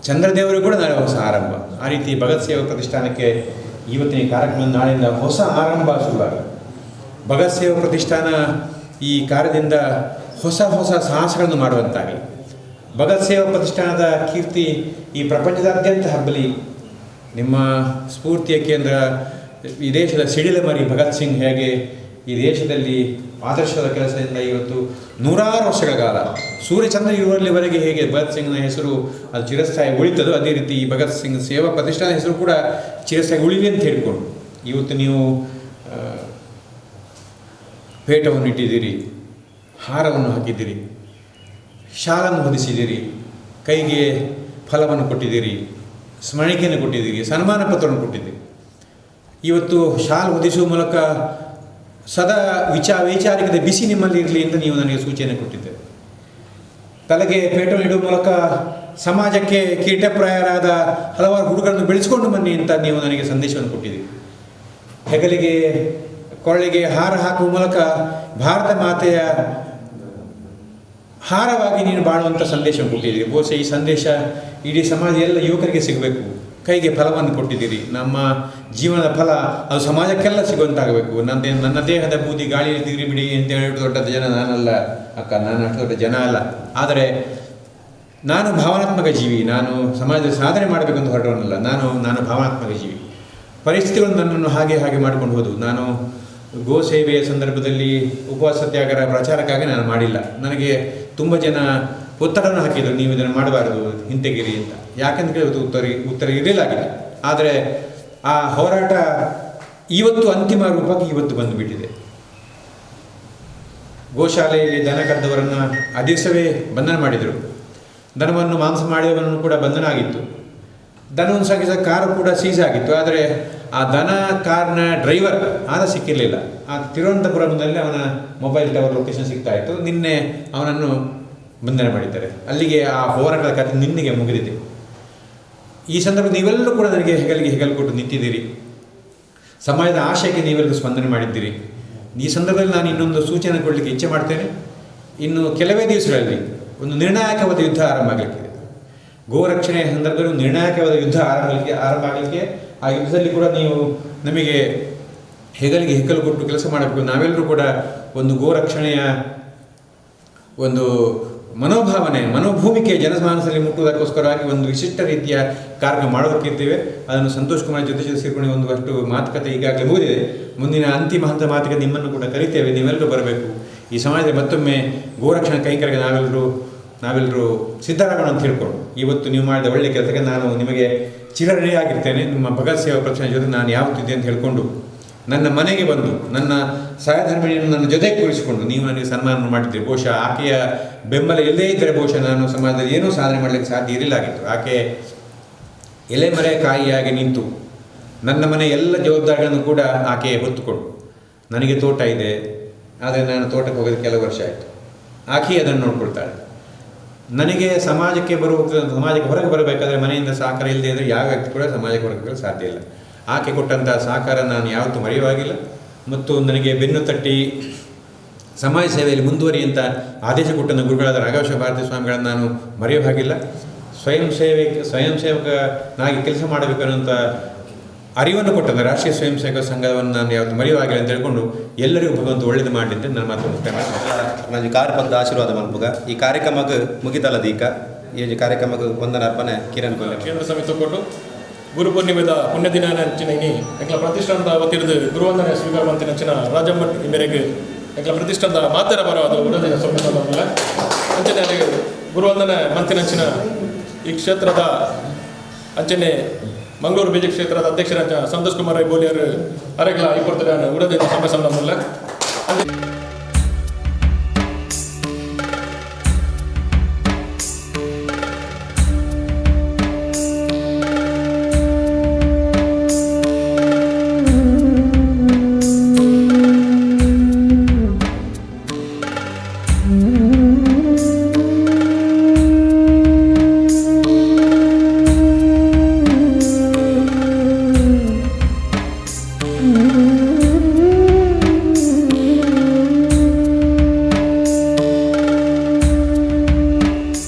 ಚಂದ್ರದೇವರು ಕೂಡ ನಾಳೆ ಹೊಸ ಆರಂಭ. ಆ ರೀತಿ ಭಗತ್ ಸೇವಾ ಪ್ರತಿಷ್ಠಾನಕ್ಕೆ ಇವತ್ತಿನ ಕಾರ್ಯಕ್ರಮ ನಾಳೆಯಿಂದ ಹೊಸ ಆರಂಭ ಶುರುವಾಗಿದೆ. ಭಗತ್ ಸೇವಾ ಪ್ರತಿಷ್ಠಾನ ಈ ಕಾರ್ಯದಿಂದ ಹೊಸ ಸಾಹಸಗಳನ್ನು ಮಾಡುವಂತಾಗಲಿ. ಭಗತ್ ಸೇವಾ ಪ್ರತಿಷ್ಠಾನದ ಕೀರ್ತಿ ಈ ಪ್ರಪಂಚದಾದ್ಯಂತ ಹಬ್ಬಲಿ. ನಿಮ್ಮ ಸ್ಫೂರ್ತಿಯ ಕೇಂದ್ರ ಈ ದೇಶದ ಸಿಡಿಲ ಮರಿ ಭಗತ್ ಸಿಂಗ್ ಹೇಗೆ ಈ ದೇಶದಲ್ಲಿ ಆದರ್ಶದ ಕೆಲಸದಿಂದ ಇವತ್ತು 100 ವರ್ಷಗಳ ಕಾಲ ಸೂರ್ಯಚಂದ್ರ ಇರುವಲ್ಲಿವರೆಗೆ ಹೇಗೆ ಭಗತ್ ಸಿಂಗ್ನ ಹೆಸರು ಅದು ಚಿರಸ್ಥಾಯಿ ಉಳಿತದೋ ಅದೇ ರೀತಿ ಈ ಭಗತ್ ಸಿಂಗ್ ಸೇವಾ ಪ್ರತಿಷ್ಠಾನ ಹೆಸರು ಕೂಡ ಚಿರಸ್ಥಾಯಿ ಉಳಿಲಿ ಅಂತ ಹೇಳಿಕೊಂಡು ಇವತ್ತು ನೀವು ಪೇಟವನ್ನು ಇಟ್ಟಿದ್ದೀರಿ, ಹಾರವನ್ನು ಹಾಕಿದ್ದೀರಿ, ಶಾಲನ್ನು ಹೊದಿಸಿದ್ದೀರಿ, ಕೈಗೆ ಫಲವನ್ನು ಕೊಟ್ಟಿದ್ದೀರಿ, ಸ್ಮರಣಿಕೆಯನ್ನು ಕೊಟ್ಟಿದ್ದೀರಿ, ಸನ್ಮಾನ ಪತ್ರವನ್ನು ಕೊಟ್ಟಿದ್ದೀರಿ. ಇವತ್ತು ಶಾಲು ಹೊದಿಸುವ ಮೂಲಕ ಸದಾ ವೈಚಾರಿಕತೆ ಬಿಸಿ ನಿಮ್ಮಲ್ಲಿ ಇರಲಿ ಅಂತ ನೀವು ನನಗೆ ಸೂಚನೆ ಕೊಟ್ಟಿದ್ದೀರಿ. ತಲೆಗೆ ಪೇಟವನ್ನು ಇಡುವ ಮೂಲಕ ಸಮಾಜಕ್ಕೆ ಕೀಟಪ್ರಾಯರಾದ ಹಲವಾರು ಹುಡುಗರನ್ನು ಬೆಳೆಸಿಕೊಂಡು ಬನ್ನಿ ಅಂತ ನೀವು ನನಗೆ ಸಂದೇಶವನ್ನು ಕೊಟ್ಟಿದ್ದೀರಿ. ಹೆಗಲಿಗೆ ಕೊರಳಿಗೆ ಹಾರ ಹಾಕುವ ಮೂಲಕ ಭಾರತ ಮಾತೆಯ ಹಾರವಾಗಿ ನೀನು ಬಾಳುವಂಥ ಸಂದೇಶವನ್ನು ಕೊಟ್ಟಿದ್ದೀರಿ. ಬಹುಶಃ ಈ ಸಂದೇಶ ಇಡೀ ಸಮಾಜ ಎಲ್ಲ ಯುವಕರಿಗೆ ಸಿಗಬೇಕು. ಕೈಗೆ ಫಲವನ್ನು ಕೊಟ್ಟಿದ್ದೀರಿ. ನಮ್ಮ ಜೀವನದ ಫಲ ಅದು ಸಮಾಜಕ್ಕೆಲ್ಲ ಸಿಗುವಂತಾಗಬೇಕು. ನನ್ನ ದೇಹದ ಬೂದಿ ಗಾಳಿಯಲ್ಲಿ ತಿರುಗಿ ಬಿಡಿ ಅಂತ ಹೇಳಿಬಿಟ್ಟು ದೊಡ್ಡ ಜನ ನಾನಲ್ಲ ಅಕ್ಕ, ನಾನು ಅಷ್ಟು ದೊಡ್ಡ ಜನ ಅಲ್ಲ. ಆದರೆ ನಾನು ಭಾವನಾತ್ಮಕ ಜೀವಿ. ನಾನು ಸಮಾಜದ ಸಾಧನೆ ಮಾಡಬೇಕು ಅಂತ ಹೊರಟವನಲ್ಲ. ನಾನು ಭಾವನಾತ್ಮಕ ಜೀವಿ. ಪರಿಸ್ಥಿತಿಗಳು ನನ್ನನ್ನು ಹಾಗೆ ಮಾಡಿಕೊಂಡು ಹೋದವು. ನಾನು ಗೋ ಸೇವೆಯ ಸಂದರ್ಭದಲ್ಲಿ ಉಪವಾಸ ಸತ್ಯಾಗ್ರಹ ಪ್ರಚಾರಕ್ಕಾಗಿ ನಾನು ಮಾಡಿಲ್ಲ. ನನಗೆ ತುಂಬ ಜನ ಒತ್ತಡವನ್ನು ಹಾಕಿದರು, ನೀವು ಇದನ್ನು ಮಾಡಬಾರದು, ಹಿಂತೆಗಿರಿ ಅಂತ. ಯಾಕೆಂತ ಕೇಳಿದ್ರು ಉತ್ತರ ಇರಲಿಲ್ಲ. ಆದರೆ ಆ ಹೋರಾಟ ಇವತ್ತು ಅಂತಿಮ ರೂಪಕ್ಕೆ ಇವತ್ತು ಬಂದುಬಿಟ್ಟಿದೆ. ಗೋಶಾಲೆಯಲ್ಲಿ ದನ ಕದ್ದವರನ್ನು ಆ ದಿವಸವೇ ಬಂಧನ ಮಾಡಿದರು. ದನವನ್ನು ಮಾಂಸ ಮಾಡಿದವರನ್ನು ಕೂಡ ಬಂಧನ ಆಗಿತ್ತು. ದನವನ್ನು ಸಾಗಿಸಿದ ಕಾರು ಕೂಡ ಸೀಸ್ ಆಗಿತ್ತು. ಆದರೆ ಆ ದನ ಕಾರ್ನ ಡ್ರೈವರ್ ಸಿಕ್ಕಿರಲಿಲ್ಲ. ಆ ತಿರುವನಂತಪುರಂನಲ್ಲಿ ಅವನ ಮೊಬೈಲ್ ಟವರ್ ಲೊಕೇಶನ್ ಸಿಗ್ತಾ ಇತ್ತು. ನಿನ್ನೆ ಅವನನ್ನು ಬಂಧನ ಮಾಡಿದ್ದಾರೆ. ಅಲ್ಲಿಗೆ ಆ ಹೋರಾಟದ ಕಥೆ ನಿನ್ನೆಗೆ ಮುಗಿದಿದೆ. ಈ ಸಂದರ್ಭ ನೀವೆಲ್ಲರೂ ಕೂಡ ನನಗೆ ಹೆಗಲು ಕೊಟ್ಟು ನಿಂತಿದ್ದೀರಿ. ಸಮಾಜದ ಆಶಯಕ್ಕೆ ನೀವೆಲ್ಲರೂ ಸ್ಪಂದನೆ ಮಾಡಿದ್ದೀರಿ. ಈ ಸಂದರ್ಭದಲ್ಲಿ ನಾನು ಇನ್ನೊಂದು ಸೂಚನೆ ಕೊಡಲಿಕ್ಕೆ ಇಚ್ಛೆ ಮಾಡ್ತೇನೆ. ಇನ್ನು ಕೆಲವೇ ದಿವಸಗಳಲ್ಲಿ ಒಂದು ನಿರ್ಣಾಯಕವಾದ ಯುದ್ಧ ಆರಂಭ ಆಗಲಿಕ್ಕಿದೆ. ಗೋರಕ್ಷಣೆಯ ಸಂದರ್ಭದಲ್ಲಿ ನಿರ್ಣಾಯಕವಾದ ಯುದ್ಧ ಆರಂಭ ಆಗಲಿಕ್ಕೆ ಆ ಯುದ್ಧದಲ್ಲಿ ಕೂಡ ನೀವು ನಮಗೆ ಹೆಗಲಿಗೆ ಹೆಗಲು ಕೊಟ್ಟು ಕೆಲಸ ಮಾಡಬೇಕು. ನಾವೆಲ್ಲರೂ ಕೂಡ ಒಂದು ಗೋರಕ್ಷಣೆಯ ಒಂದು ಮನೋಭೂಮಿಕೆ ಜನಮಾನಸದಲ್ಲಿ ಮುಟ್ಟುವುದಕ್ಕೋಸ್ಕರವಾಗಿ ಒಂದು ವಿಶಿಷ್ಟ ರೀತಿಯ ಕಾರ್ಯಕ್ರಮ ಮಾಡೋದಕ್ಕಿರ್ತೇವೆ. ಅದನ್ನು ಸಂತೋಷ್ ಕುಮಾರ್ ಜೊತೆ ಸೇರಿಕೊಂಡು ಒಂದಷ್ಟು ಮಾತುಕತೆ ಈಗಾಗಲೇ ಮುಗಿದಿದೆ. ಮುಂದಿನ ಅಂತಿಮ ಹಂತ ಮಾತುಕತೆ ನಿಮ್ಮನ್ನು ಕೂಡ ಕರಿತೇವೆ. ನೀವೆಲ್ಲರೂ ಬರಬೇಕು. ಈ ಸಮಾಜದಲ್ಲಿ ಮತ್ತೊಮ್ಮೆ ಗೋರಕ್ಷಣಾ ಕೈಂಕರ್ಯಕ್ಕೆ ನಾವೆಲ್ಲರೂ ಸಿದ್ಧರಾಗೋಣ ಅಂತ ಹೇಳ್ಕೊಂಡು ಇವತ್ತು ನೀವು ಮಾಡಿದ ಒಳ್ಳೆಯ ಕೆಲಸಕ್ಕೆ ನಾನು ನಿಮಗೆ ಚಿರಋಣಿಯಾಗಿರ್ತೇನೆ. ನಿಮ್ಮ ಭಗತ್ ಸೇವಾ ಪ್ರತಿಷ್ಠಾನ ಜೊತೆ ನಾನು ಯಾವತ್ತಿದ್ದೆ ಅಂತ ಹೇಳಿಕೊಂಡು ನನ್ನ ಮನೆಗೆ ಬಂದು ನನ್ನ ಸಹಧರ್ಮಿಣಿಯನ್ನು ನನ್ನ ಜೊತೆಗೆ ಕೂರಿಸಿಕೊಂಡು ನೀವು ನನಗೆ ಸನ್ಮಾನ ಮಾಡಿದ್ದೀರಿ. ಬಹುಶಃ ಆಕೆಯ ಬೆಂಬಲ ಎಲ್ಲೇ ಇದ್ದರೆ ಬಹುಶಃ ನಾನು ಸಮಾಜದಲ್ಲಿ ಏನೂ ಸಾಧನೆ ಮಾಡಲಿಕ್ಕೆ ಸಾಧ್ಯ ಇರಲಿಲ್ಲಾಗಿತ್ತು. ಆಕೆ ಎಲೆಮರೆ ಕಾಯಿಯಾಗಿ ನಿಂತು ನನ್ನ ಮನೆ ಎಲ್ಲ ಜವಾಬ್ದಾರಿಗಳನ್ನು ಕೂಡ ಆಕೆ ಹೊತ್ತುಕೊಂಡು, ನನಗೆ ತೋಟ ಇದೆ ಆದರೆ ನಾನು ತೋಟಕ್ಕೆ ಹೋಗೋದು ಕೆಲವು ವರ್ಷ ಆಯಿತು, ಆಕೆ ಅದನ್ನು ನೋಡ್ಕೊಳ್ತಾಳೆ. ನನಗೆ ಸಮಾಜಕ್ಕೆ ಸಮಾಜಕ್ಕೆ ಹೊರಗೆ ಬರಬೇಕಾದ್ರೆ ಮನೆಯಿಂದ ಸಹಕಾರ ಇಲ್ಲದೆ ಇದ್ದರೆ ಯಾವ ವ್ಯಕ್ತಿ ಕೂಡ ಸಮಾಜಕ್ಕೆ ಹೊರಗೆ ಬರಲು ಸಾಧ್ಯ ಇಲ್ಲ. ಆಕೆ ಕೊಟ್ಟಂಥ ಸಹಕಾರ ನಾನು ಯಾವತ್ತೂ ಮರೆಯುವಾಗಿಲ್ಲ. ಮತ್ತು ನನಗೆ ಬೆನ್ನು ತಟ್ಟಿ ಸಮಾಜ ಸೇವೆಯಲ್ಲಿ ಮುಂದುವರಿಯಂಥ ಆದೇಶ ಕೊಟ್ಟಂಥ ಗುರುಗಳಾದ ರಾಘವೇಶ್ವರ ಭಾರತಿ ಸ್ವಾಮಿಗಳನ್ನು ನಾನು ಮರೆಯೋ ಹಾಗಿಲ್ಲ. ಸ್ವಯಂ ಸೇವಕನಾಗಿ ಕೆಲಸ ಮಾಡಬೇಕನ್ನುವಂಥ ಅರಿವನ್ನು ಕೊಟ್ಟಂಥ ರಾಷ್ಟ್ರೀಯ ಸ್ವಯಂ ಸೇವಕ ಸಂಘವನ್ನು ನಾನು ಯಾವತ್ತು ಮರೆಯುವಾಗಿಲ್ಲ ಅಂತ ಹೇಳ್ಕೊಂಡು ಎಲ್ಲರಿಗೂ ಭಗವಂತ ಒಳ್ಳೇದು ಮಾಡಲಿ ಅಂತ ನನ್ನ ಮಾತು ಮುಕ್ತಾಯ ಮಾಡ್ತೀನಿ. ನಾನು ಕಾರ್ಪದ ಆಶೀರ್ವಾದ ಮಲ್ಪುಗ ಈ ಕಾರ್ಯಕ್ರಮಕ್ಕೆ ಮುಗಿತಲ್ಲ ದೀಕ ಈ ಕಾರ್ಯಕ್ರಮಕ್ಕೆ ಒಂದನ ಅರ್ಪಣೆ ಕಿರಣ್ ಕೊಲ್ಲ ಕೇಂದ್ರ ಸಮಿತಿ ಕೊಟ್ಟು ಗುರು ಪೂರ್ಣಿಮೆದ ಪುಣ್ಯ ದಿನ ನಂಚಿನ ಇನಿ ಎಂಕ್ಲ ಪ್ರತಿಷ್ಠಾನದ ಅವತ್ತಿರದು ಗುರುವಂದನೆ ಸ್ವೀಕಾರ ಮಂತಿ ನಂಚಿನ ರಾಜಮ್ಮಟ್ ಈ ಮೇರೆಗೆ ಎಂಕ್ಲ ಪ್ರತಿಷ್ಠಾನದ ಮಾತರ ಬರವಾದ ಉಡದಿನ ಸೊಮ್ಮಲ್ಲ ಅಂಚನೆ ಗುರುವಂದನೆ ಮಂತಿ ನಂಚಿನ ಈ ಕ್ಷೇತ್ರದ ಅಂಚನೆ ಮಂಗಳೂರು ಬಿಜೆಪಿ ಕ್ಷೇತ್ರದ ಅಧ್ಯಕ್ಷರಾದ ಸಂತೋಷ್ ಕುಮಾರ್ ಬೋಲಿಯರ್ ಅರೆಗ್ಲ 20 ಉಡದಿನ ಸೊಮ್ಮೆ ಸಂಬಂಧ